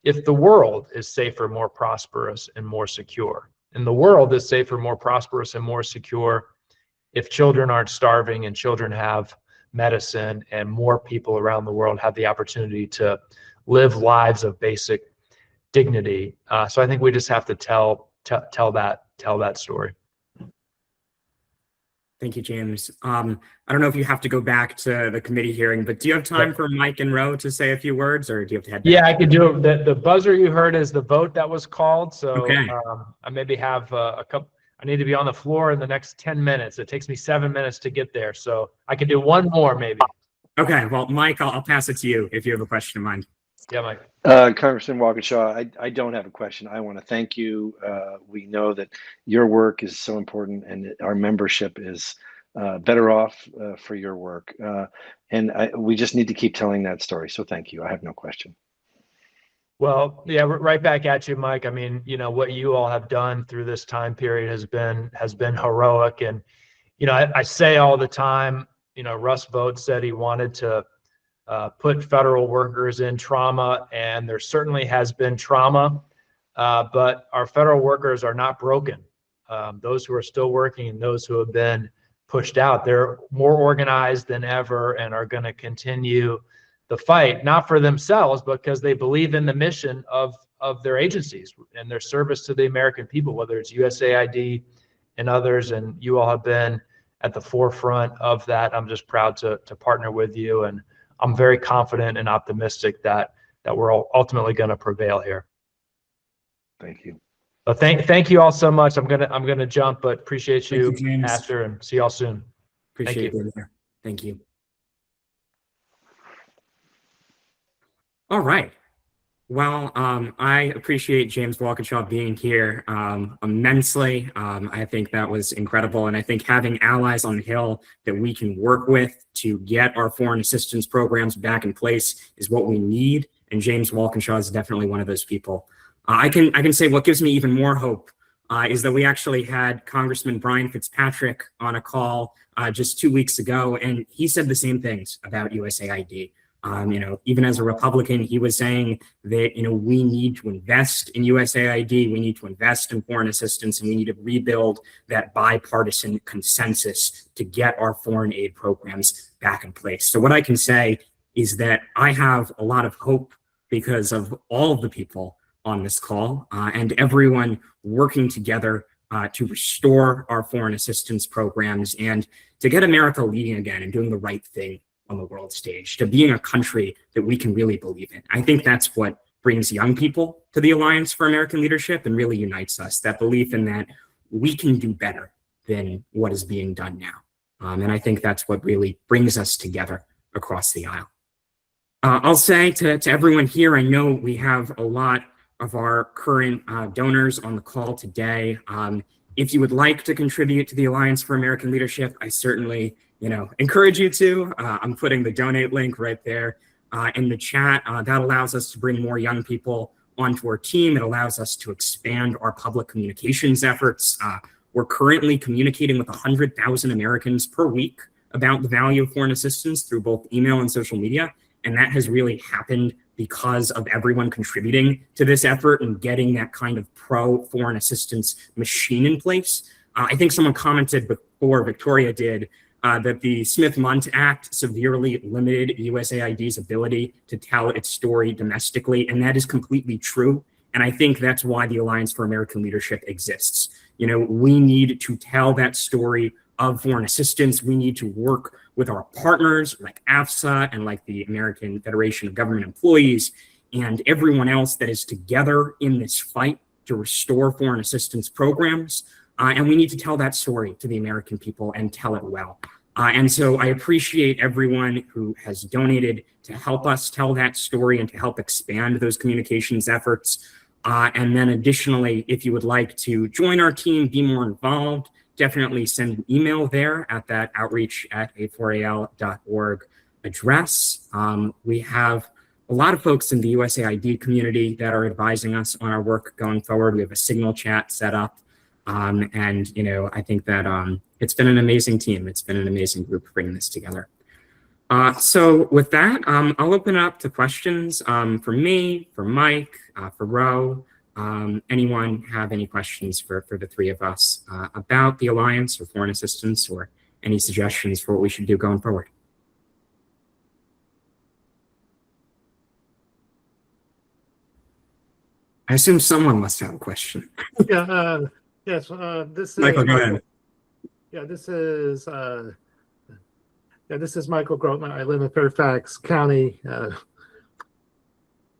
if the world is safer, more prosperous, and more secure. And the world is safer, more prosperous, and more secure if children aren't starving and children have medicine and more people around the world have the opportunity to live lives of basic dignity. So I think we just have to tell that story. Thank you, James. I don't know if you have to go back to the committee hearing, but do you have time for Mike and Ro to say a few words, or do you have to head back? Yeah, I could do it. The buzzer you heard is the vote that was called. So Okay. I maybe have a couple. I need to be on the floor in the next 10 minutes. It takes me 7 minutes to get there. So I could do one more maybe. Okay, well, Mike, I'll pass it to you if you have a question in mind. Yeah, Mike. Congressman Walkinshaw, I don't have a question. I want to thank you. We know that your work is so important, and our membership is better off for your work. And we just need to keep telling that story. So thank you. I have no question. Well, yeah, right back at you, Mike. I mean, what you all have done through this time period has been heroic. And, I say all the time, Russ Vought said he wanted to put federal workers in trauma, and there certainly has been trauma, but our federal workers are not broken. Those who are still working and those who have been pushed out, they're more organized than ever and are going to continue the fight, not for themselves, but because they believe in the mission of their agencies and their service to the American people, whether it's USAID and others. And you all have been at the forefront of that. I'm just proud to partner with you, and I'm very confident and optimistic that we're all ultimately going to prevail here. Thank you. But thank you all so much. I'm gonna jump, but appreciate you, James. Astor, and see y'all soon. Appreciate you. being here. Thank you. All right. Well, I appreciate James Walkinshaw being here immensely. I think that was incredible. And I think having allies on the Hill that we can work with to get our foreign assistance programs back in place is what we need. And James Walkinshaw is definitely one of those people. I can say what gives me even more hope is that we actually had Congressman Brian Fitzpatrick on a call just 2 weeks ago, and he said the same things about USAID. Even as a Republican, he was saying that, we need to invest in USAID, we need to invest in foreign assistance, and we need to rebuild that bipartisan consensus to get our foreign aid programs back in place. So what I can say is that I have a lot of hope because of all of the people on this call and everyone working together to restore our foreign assistance programs and to get America leading again and doing the right thing on the world stage, to being a country that we can really believe in. I think that's what brings young people to the Alliance for American Leadership and really unites us, that belief in that we can do better than what is being done now. And I think that's what really brings us together across the aisle. I'll say to everyone here, I know we have a lot of our current donors on the call today. If you would like to contribute to the Alliance for American Leadership, I certainly encourage you to. I'm putting the donate link right there in the chat. That allows us to bring more young people onto our team. It allows us to expand our public communications efforts. We're currently communicating with 100,000 Americans per week about the value of foreign assistance through both email and social media. And that has really happened because of everyone contributing to this effort and getting that kind of pro-foreign assistance machine in place. I think someone commented before, Victoria did, that the Smith-Mundt Act severely limited USAID's ability to tell its story domestically, and that is completely true. And I think that's why the Alliance for American Leadership exists. You know, we need to tell that story of foreign assistance. We need to work with our partners like AFSA and like the American Federation of Government Employees and everyone else that is together in this fight to restore foreign assistance programs. And we need to tell that story to the American people and tell it well. And so I appreciate everyone who has donated to help us tell that story and to help expand those communications efforts. And then additionally, if you would like to join our team, be more involved, definitely send an email there at that outreach@a4al.org address. We have a lot of folks in the USAID community that are advising us on our work going forward. We have a Signal chat set up. And, you know, I think that it's been an amazing team. It's been an amazing group bringing this together. So with that, I'll open it up to questions for me, for Mike, for Ro. Anyone have any questions for the three of us about the Alliance or foreign assistance, or any suggestions for what we should do going forward? I assume someone must have a question. Yeah, yes, this is Michael, go ahead. Yeah, this is Michael Grotman. I live in Fairfax County.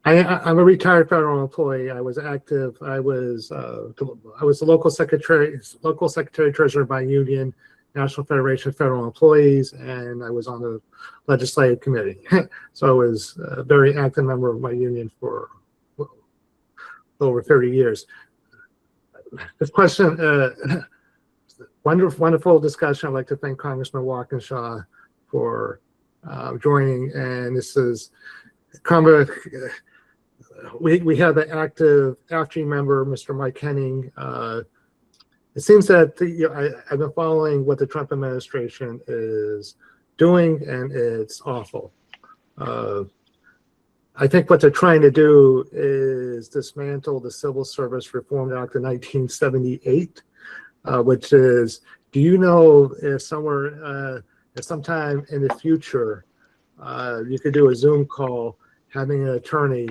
I'm a retired federal employee. I was active. I was the local secretary treasurer by union, National Federation of Federal Employees, and I was on the legislative committee. So I was a very active member of my union for over 30 years. This question, wonderful discussion. I'd like to thank Congressman Walkinshaw for joining. And this is kind of, we have an active AFG member, Mr. Mike Henning. It seems that I've been following what the Trump administration is doing, and it's awful. I think what they're trying to do is dismantle the Civil Service Reform Act of 1978, which is, do you know if sometime in the future, you could do a Zoom call, having an attorney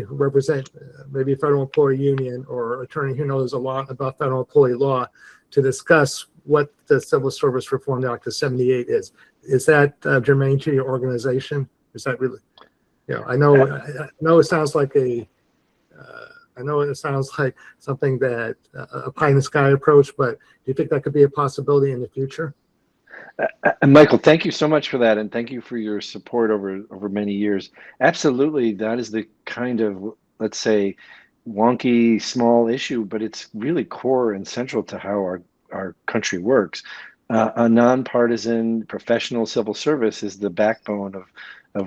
represent maybe a federal employee union or attorney who knows a lot about federal employee law to discuss what the Civil Service Reform Act of 78 is. Is that germane to your organization? Is that really? I know it sounds like something that a pie in the sky approach, but do you think that could be a possibility in the future? Michael, thank you so much for that, and thank you for your support over many years. Absolutely, that is the kind of, let's say, wonky small issue, but it's really core and central to how our country works. A nonpartisan professional civil service is the backbone of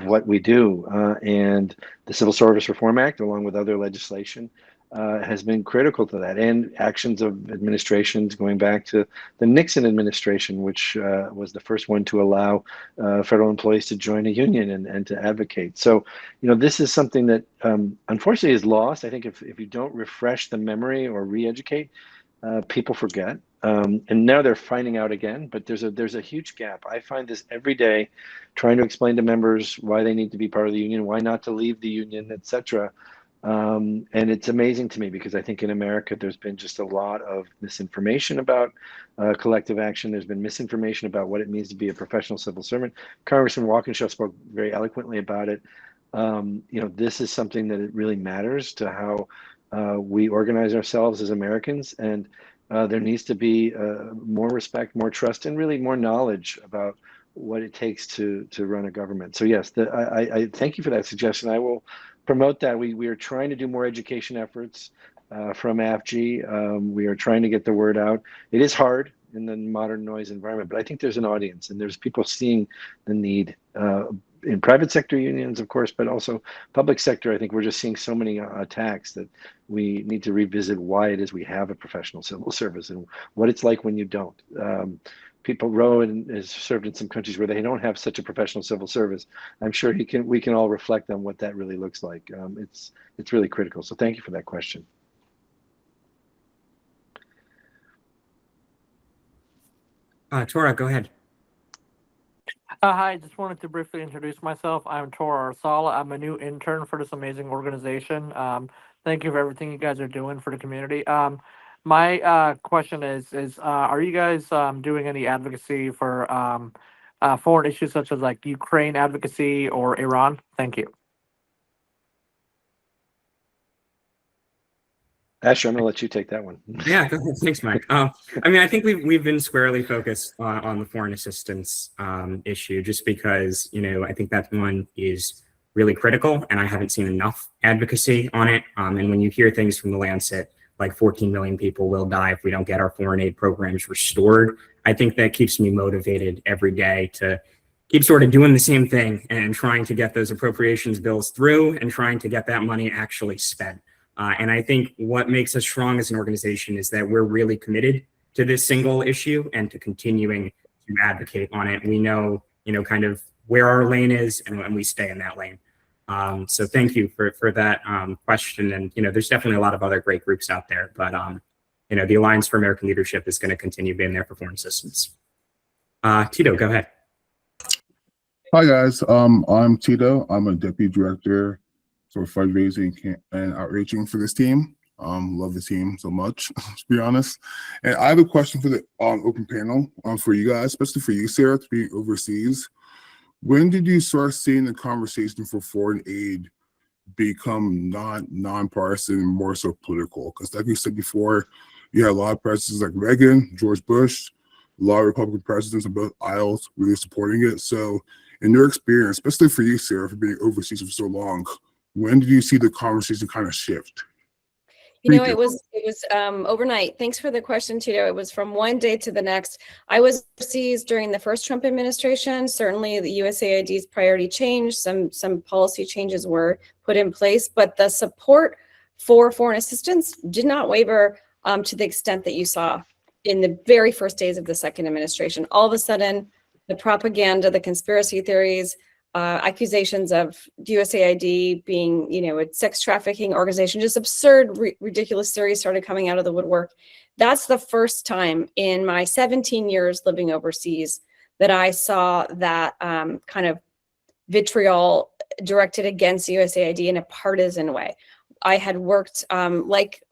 what we do, and the Civil Service Reform Act, along with other legislation, has been critical to that, and actions of administrations going back to the Nixon administration, which was the first one to allow federal employees to join a union and to advocate. So, this is something that unfortunately is lost. I think if you don't refresh the memory or re-educate, people forget. And now they're finding out again, but there's a huge gap. I find this every day, trying to explain to members why they need to be part of the union, why not to leave the union, etc. And it's amazing to me because I think in America there's been just a lot of misinformation about collective action. There's been misinformation about what it means to be a professional civil servant. Congressman Walkinshaw spoke very eloquently about it. This is something that it really matters to how we organize ourselves as Americans, and there needs to be more respect, more trust, and really more knowledge about what it takes to run a government. So yes, I thank you for that suggestion. I will promote that. We are trying to do more education efforts from AFG. We are trying to get the word out. It is hard in the modern noise environment, but I think there's an audience and there's people seeing the need in private sector unions, of course, but also public sector. I think we're just seeing so many attacks that we need to revisit why it is we have a professional civil service and what it's like when you don't. People, Rowan has served in some countries where they don't have such a professional civil service. I'm sure we can all reflect on what that really looks like. It's really critical. So thank you for that question. Tora, go ahead. Hi, just wanted to briefly introduce myself. I'm Tora Arsala. I'm a new intern for this amazing organization. Thank you for everything you guys are doing for the community. My question is are you guys doing any advocacy for foreign issues such as like Ukraine advocacy or Iran? Thank you. Asher, I'm going to let you take that one. Yeah, go ahead. Thanks, Mike. I mean, I think we've been squarely focused on the foreign assistance issue, just because, you know, I think that one is really critical, and I haven't seen enough advocacy on it. And when you hear things from the Lancet, like 14 million people will die if we don't get our foreign aid programs restored, I think that keeps me motivated every day to keep sort of doing the same thing and trying to get those appropriations bills through and trying to get that money actually spent. And I think what makes us strong as an organization is that we're really committed to this single issue and to continuing to advocate on it. We know, you know, kind of where our lane is, and we stay in that lane. So thank you for that question. And, you know, there's definitely a lot of other great groups out there, but, you know, the Alliance for American Leadership is going to continue being there for foreign assistance. Tito, go ahead. Hi, guys. I'm Tito. I'm a deputy director for fundraising and outreaching for this team. Love the team so much, to be honest. And I have a question for the open panel for you guys, especially for you, Sarah, to be overseas. When did you start seeing the conversation for foreign aid become non-partisan and more so political? Because like you said before, you had a lot of presidents like Reagan, George Bush, a lot of Republican presidents on both aisles really supporting it. So in your experience, especially for you, Sarah, for being overseas for so long, when did you see the conversation kind of shift? You know, it was overnight. Thanks for the question, Tito. It was from one day to the next. I was overseas during the first Trump administration. Certainly the USAID's priority changed. Some policy changes were put in place, but the support for foreign assistance did not waver to the extent that you saw in the very first days of the second administration. All of a sudden, the propaganda, the conspiracy theories, accusations of USAID being, you know, a sex trafficking organization, just absurd, ridiculous theories started coming out of the woodwork. That's the first time in my 17 years living overseas that I saw that kind of vitriol directed against USAID in a partisan way. I had worked, like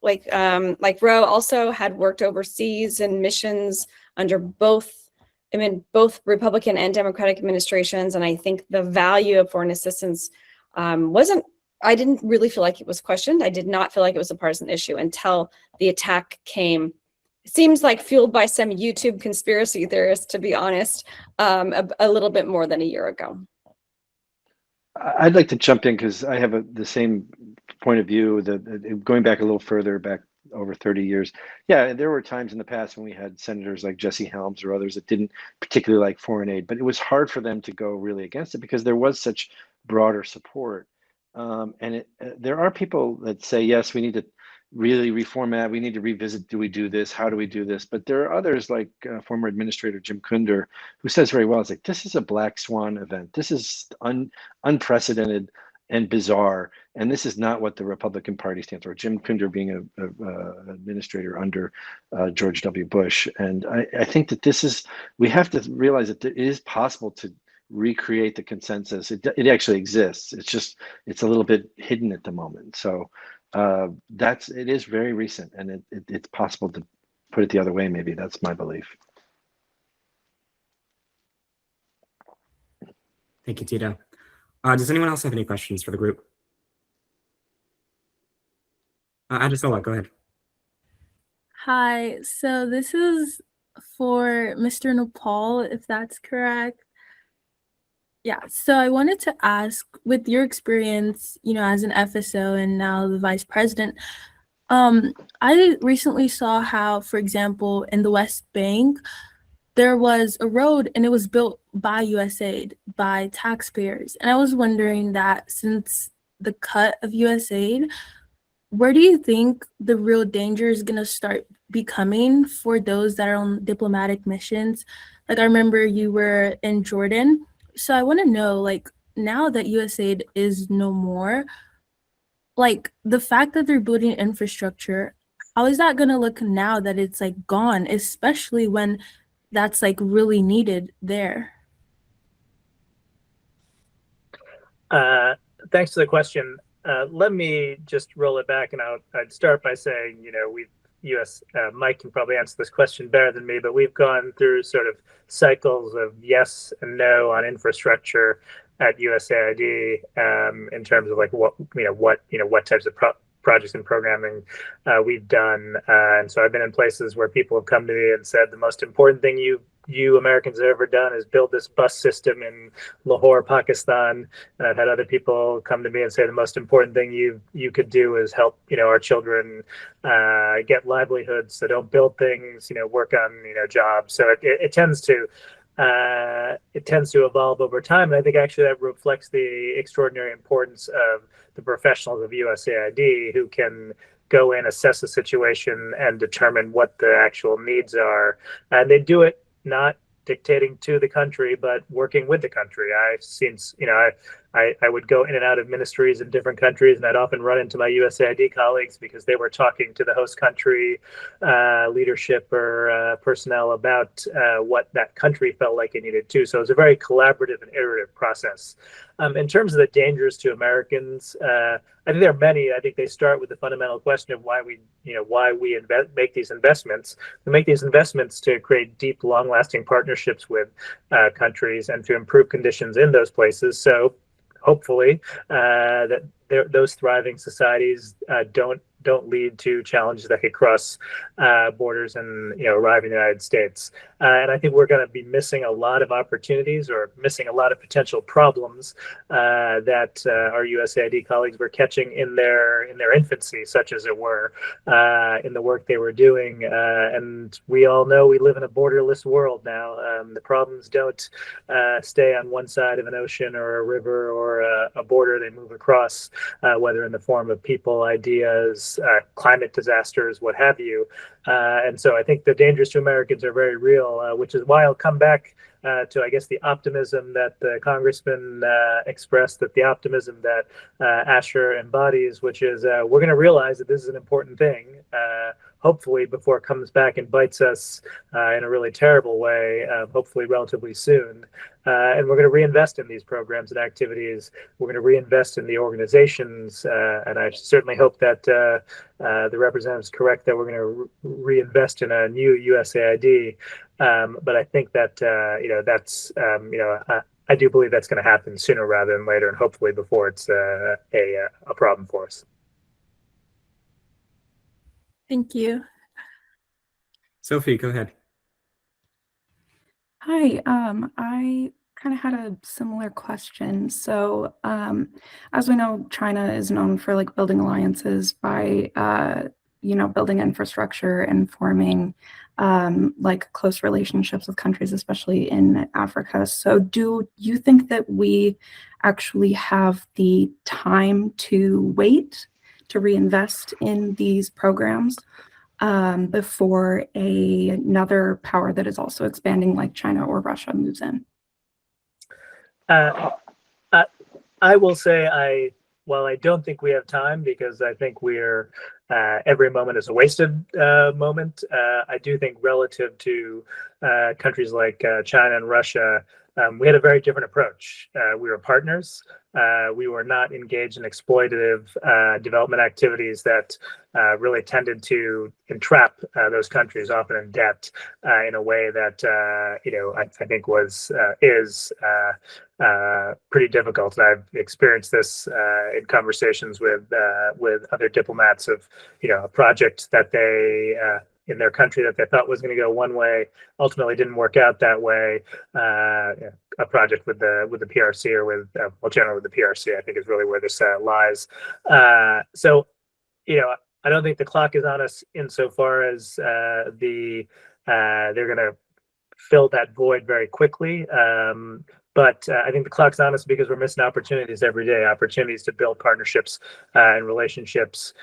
Ro also had worked overseas in missions under both Republican and Democratic administrations. And I think the value of foreign assistance I didn't really feel like it was questioned. I did not feel like it was a partisan issue until the attack came. It seems like fueled by some YouTube conspiracy theorists, to be honest, a little bit more than a year ago. I'd like to jump in because I have the same point of view, going back a little further, back over 30 years. Yeah, there were times in the past when we had senators like Jesse Helms or others that didn't particularly like foreign aid, but it was hard for them to go really against it because there was such broader support. There are people that say, yes, we need to really reformat, we need to revisit, do we do this, how do we do this? But there are others like former Administrator Jim Kunder, who says very well, it's like, this is a black swan event. This is unprecedented and bizarre, and this is not what the Republican Party stands for. Jim Kunder being an administrator under George W. Bush. And I think that we have to realize that it is possible to recreate the consensus. It actually exists. It's a little bit hidden at the moment. So it is very recent, and it's possible to put it the other way. Maybe that's my belief. Thank you, Tito. Does anyone else have any questions for the group? Adesola, go ahead. Hi, so this is for Mr. Nepal, if that's correct. Yeah, so I wanted to ask, with your experience, you know, as an FSO and now the vice president, I recently saw how, for example, in the West Bank, there was a road and it was built by USAID, by taxpayers. And I was wondering that since the cut of USAID, where do you think the real danger is going to start becoming for those that are on diplomatic missions? Like I remember you were in Jordan. So I want to know, like, now that USAID is no more, like the fact that they're building infrastructure, how is that going to look now that it's like gone, especially when that's like really needed there? Thanks for the question. Let me just roll it back, and I'd start by saying, Mike can probably answer this question better than me, but we've gone through sort of cycles of yes and no on infrastructure at USAID in terms of like what types of projects and programming we've done, and so I've been in places where people have come to me and said the most important thing you Americans have ever done is build this bus system in Lahore, Pakistan. And I've had other people come to me and say the most important thing you could do is help our children get livelihoods. So don't build things, work on jobs. So it tends to evolve over time, and I think actually that reflects the extraordinary importance of the professionals of USAID who can go in, assess the situation, and determine what the actual needs are. And they do it not dictating to the country, but working with the country. I've seen, I would go in and out of ministries in different countries, and I'd often run into my USAID colleagues because they were talking to the host country leadership or personnel about what that country felt like it needed too. So it was a very collaborative and iterative process. In terms of the dangers to Americans, I think there are many. I think they start with the fundamental question of why we make these investments. We make these investments to create deep, long-lasting partnerships with countries and to improve conditions in those places. So hopefully that those thriving societies don't lead to challenges that could cross borders and arrive in the United States. And I think we're going to be missing a lot of opportunities or missing a lot of potential problems that our USAID colleagues were catching in their infancy, such as it were, in the work they were doing. And we all know we live in a borderless world now. The problems don't stay on one side of an ocean or a river or a border. They move across, whether in the form of people, ideas, climate disasters, what have you. And so I think the dangers to Americans are very real, which is why I'll come back to, I guess, the optimism that the congressman expressed, that the optimism that Asher embodies, which is we're going to realize that this is an important thing, hopefully before it comes back and bites us in a really terrible way, hopefully relatively soon. And we're going to reinvest in these programs and activities. We're going to reinvest in the organizations. And I certainly hope that the representative is correct that we're going to reinvest in a new USAID. But I think that, I do believe that's going to happen sooner rather than later, and hopefully before it's a problem for us. Thank you. Sophie, go ahead. Hi, I kind of had a similar question. So, as we know, China is known for like building alliances by, building infrastructure and forming like close relationships with countries, especially in Africa. So, do you think that we actually have the time to wait to reinvest in these programs before another power that is also expanding, like China or Russia, moves in? I will say while I don't think we have time, because I think we're every moment is a wasted moment, I do think relative to countries like China and Russia, we had a very different approach. We were partners. We were not engaged in exploitative development activities that really tended to entrap those countries, often in debt, in a way that I think is pretty difficult. And I've experienced this in conversations with other diplomats of a project that they in their country that they thought was going to go one way ultimately didn't work out that way. A project with the PRC or generally with the PRC, I think is really where this lies. So, I don't think the clock is on us insofar as they're going to fill that void very quickly. But I think the clock's on us because we're missing opportunities every day, opportunities to build partnerships and relationships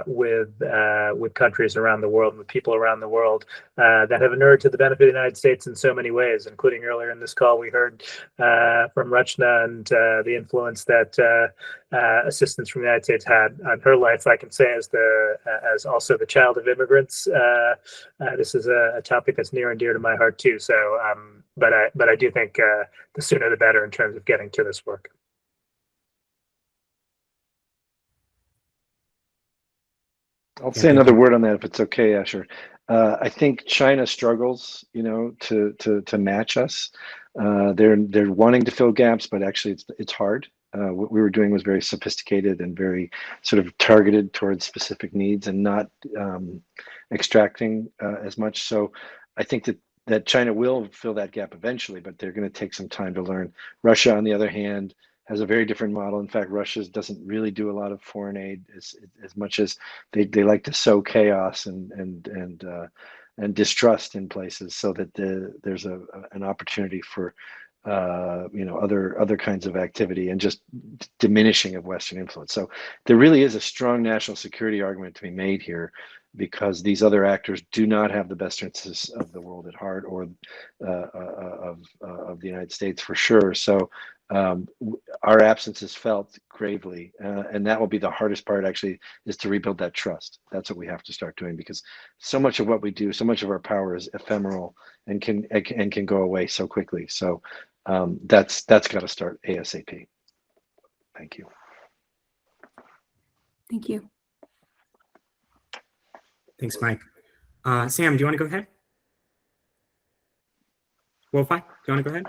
with countries around the world, with people around the world that have inured to the benefit of the United States in so many ways, including earlier in this call we heard from Rachna and the influence that assistance from the United States had on her life. I can say as also the child of immigrants, this is a topic that's near and dear to my heart too. So, but I do think the sooner the better in terms of getting to this work. I'll say another word on that if it's okay, Asher. I think China struggles, to match us. They're wanting to fill gaps, but actually it's hard. What we were doing was very sophisticated and very sort of targeted towards specific needs and not extracting as much. So I think that China will fill that gap eventually, but they're going to take some time to learn. Russia, on the other hand, has a very different model. In fact, Russia doesn't really do a lot of foreign aid as much as they like to sow chaos and distrust in places, so that there's an opportunity for other kinds of activity and just diminishing of Western influence. So there really is a strong national security argument to be made here, because these other actors do not have the best interests of the world at heart, or of the United States for sure. So our absence is felt gravely, and that will be the hardest part, actually, is to rebuild that trust. That's what we have to start doing, because so much of what we do, so much of our power is ephemeral and can go away so quickly. So that's got to start ASAP. Thank you. Thank you. Thanks, Mike. Sam, do you want to go ahead? Wolfi, do you want to go ahead?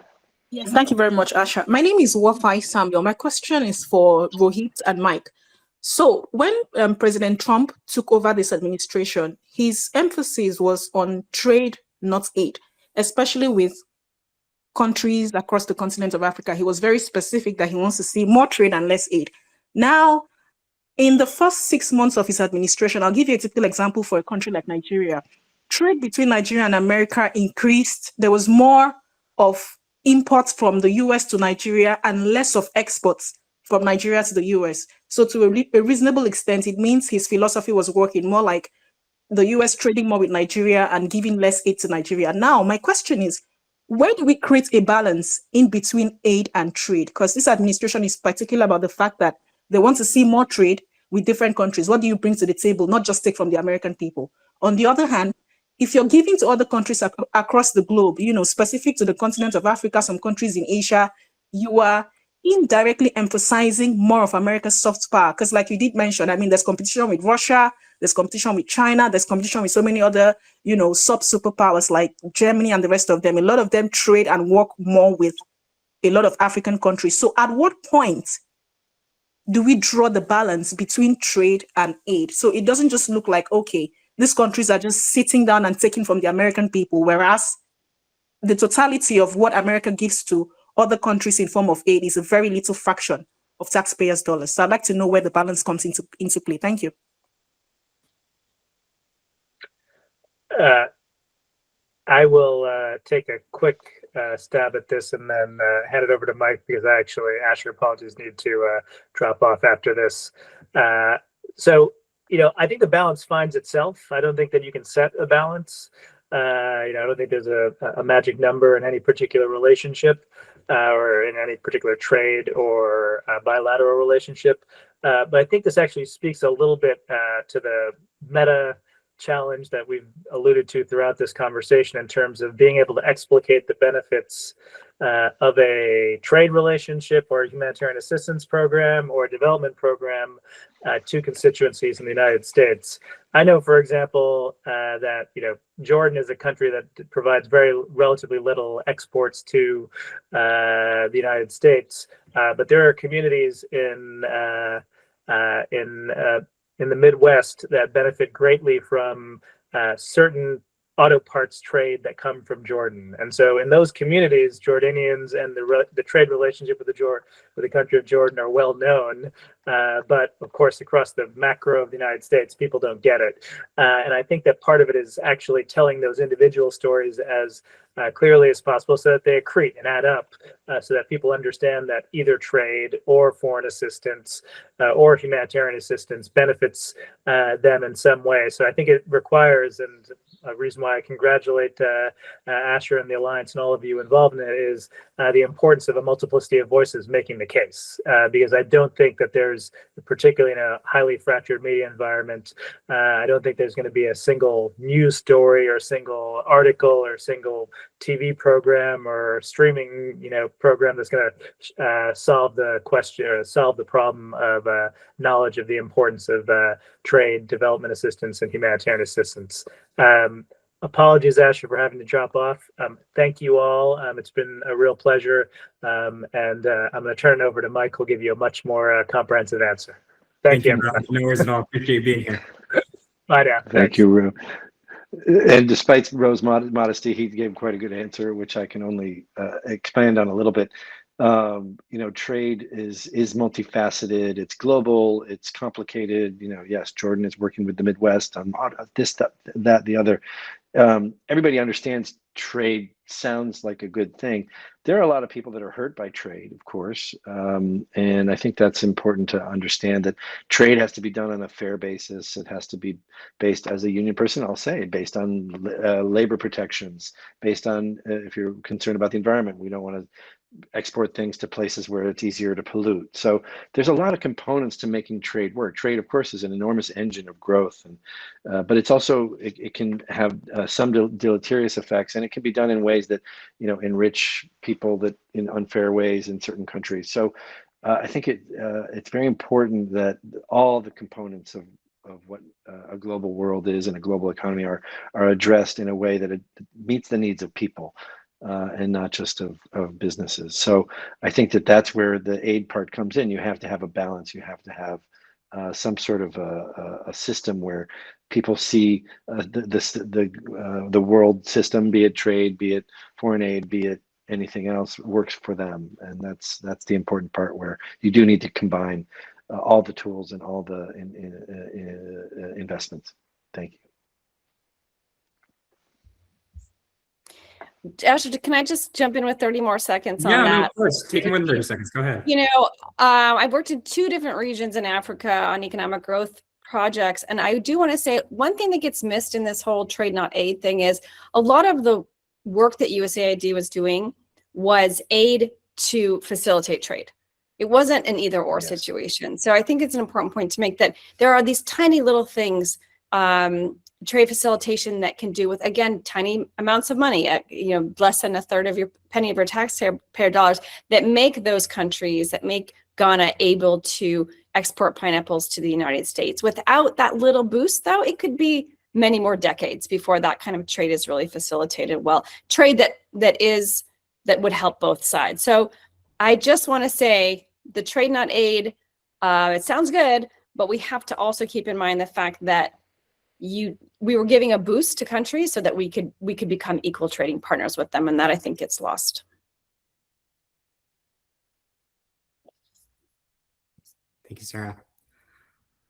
Yes, thank you very much, Asha. My name is Wafai Samuel. My question is for Rohit and Mike. So when President Trump took over this administration, his emphasis was on trade, not aid, especially with countries across the continent of Africa. He was very specific that he wants to see more trade and less aid. Now, in the first 6 months of his administration, I'll give you a typical example for a country like Nigeria. Trade between Nigeria and America increased. There was more of imports from the US to Nigeria and less of exports from Nigeria to the US. So to a reasonable extent, it means his philosophy was working more like the US trading more with Nigeria and giving less aid to Nigeria. Now, my question is, where do we create a balance in between aid and trade? Because this administration is particular about the fact that they want to see more trade with different countries. What do you bring to the table? Not just take from the American people. On the other hand, if you're giving to other countries across the globe, specific to the continent of Africa, some countries in Asia, you are indirectly emphasizing more of America's soft power. Because like you did mention, there's competition with Russia, there's competition with China, there's competition with so many other, sub-superpowers like Germany and the rest of them. A lot of them trade and work more with a lot of African countries. So at what point do we draw the balance between trade and aid? So it doesn't just look like, okay, these countries are just sitting down and taking from the American people, whereas the totality of what America gives to other countries in form of aid is a very little fraction of taxpayers' dollars. So I'd like to know where the balance comes into play. Thank you. I will take a quick stab at this and then hand it over to Mike, because Asher, apologies, need to drop off after this. So, I think the balance finds itself. I don't think that you can set a balance. I don't think there's a magic number in any particular relationship or in any particular trade or bilateral relationship. But I think this actually speaks a little bit to the meta challenge that we've alluded to throughout this conversation in terms of being able to explicate the benefits of a trade relationship or a humanitarian assistance program or a development program to constituencies in the United States. I know, for example, that Jordan is a country that provides relatively little exports to the United States, but there are communities in the Midwest that benefit greatly from certain auto parts trade that come from Jordan. And so in those communities, Jordanians and the trade relationship with the country of Jordan are well known. But of course, across the macro of the United States, people don't get it. And I think that part of it is actually telling those individual stories as clearly as possible so that they accrete and add up, so that people understand that either trade or foreign assistance or humanitarian assistance benefits them in some way. So I think it requires, and a reason why I congratulate Asher and the Alliance and all of you involved in it, is the importance of a multiplicity of voices making the case. Because I don't think that there's, particularly in a highly fractured media environment, I don't think there's going to be a single news story or a single article or a single TV program or streaming, program that's going to solve the question or solve the problem of knowledge of the importance of trade, development assistance, and humanitarian assistance. Apologies, Asher, for having to drop off. Thank you all. It's been a real pleasure. And I'm going to turn it over to Mike, who'll give you a much more comprehensive answer. Thank you. Rob. No worries at all. Appreciate being here. Bye now. Thank you, Ru. And despite Ro's modesty, he gave quite a good answer, which I can only expand on a little bit. Trade is multifaceted. It's global. It's complicated. Yes, Jordan is working with the Midwest on this, that, the other. Everybody understands trade sounds like a good thing. There are a lot of people that are hurt by trade, of course. And I think that's important to understand, that trade has to be done on a fair basis. It has to be based, as a union person, I'll say, based on labor protections, based on, if you're concerned about the environment, we don't want to export things to places where it's easier to pollute. So there's a lot of components to making trade work. Trade, of course, is an enormous engine of growth, and but it's also, it can have some deleterious effects, and it can be done in ways that enrich people that in unfair ways in certain countries. So I think it's very important that all the components of what a global world is and a global economy are addressed in a way that it meets the needs of people. And not just of businesses. So I think that that's where the aid part comes in. You have to have a balance. You have to have some sort of a system where people see the world system, be it trade, be it foreign aid, be it anything else, works for them. And that's the important part, where you do need to combine all the tools and all the investments. Thank you. Asher, can I just jump in with 30 more seconds on Yeah, that? no, of course. Take more than 30 seconds. Go ahead. I've worked in 2 different regions in Africa on economic growth projects. And I do want to say one thing that gets missed in this whole trade, not aid thing is a lot of the work that USAID was doing was aid to facilitate trade. It wasn't an either or situation. So I think it's an important point to make, that there are these tiny little things, trade facilitation, that can do with, again, tiny amounts of money, less than a third of your penny of your taxpayer dollars, that make those countries, that make Ghana able to export pineapples to the United States. Without that little boost, though, it could be many more decades before that kind of trade is really facilitated well. Trade that would help both sides. So I just want to say, the trade, not aid, it sounds good, but we have to also keep in mind the fact that we were giving a boost to countries so that we could become equal trading partners with them, and that I think gets lost. Thank you, Sarah.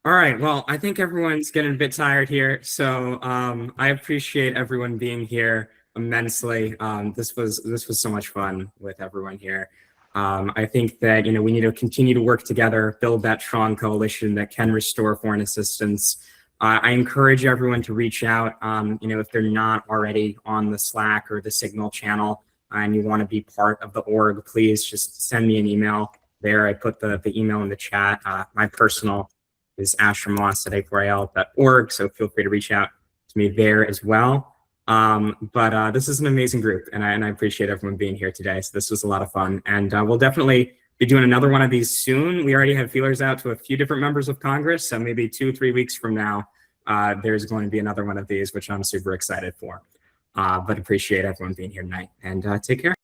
All right, well, I think everyone's getting a bit tired here, so I appreciate everyone being here immensely. This was so much fun with everyone here. I think that we need to continue to work together, build that strong coalition that can restore foreign assistance. I encourage everyone to reach out, if they're not already on the Slack or the Signal channel and you want to be part of the org, please just send me an email there. I put the email in the chat. My personal is ashermoss@a4al.org, so feel free to reach out to me there as well. But this is an amazing group, and I appreciate everyone being here today. So this was a lot of fun, and we'll definitely be doing another one of these soon. We already have feelers out to a few different members of Congress, so maybe 2-3 weeks from now, there's going to be another one of these, which I'm super excited for. But appreciate everyone being here tonight, and take care.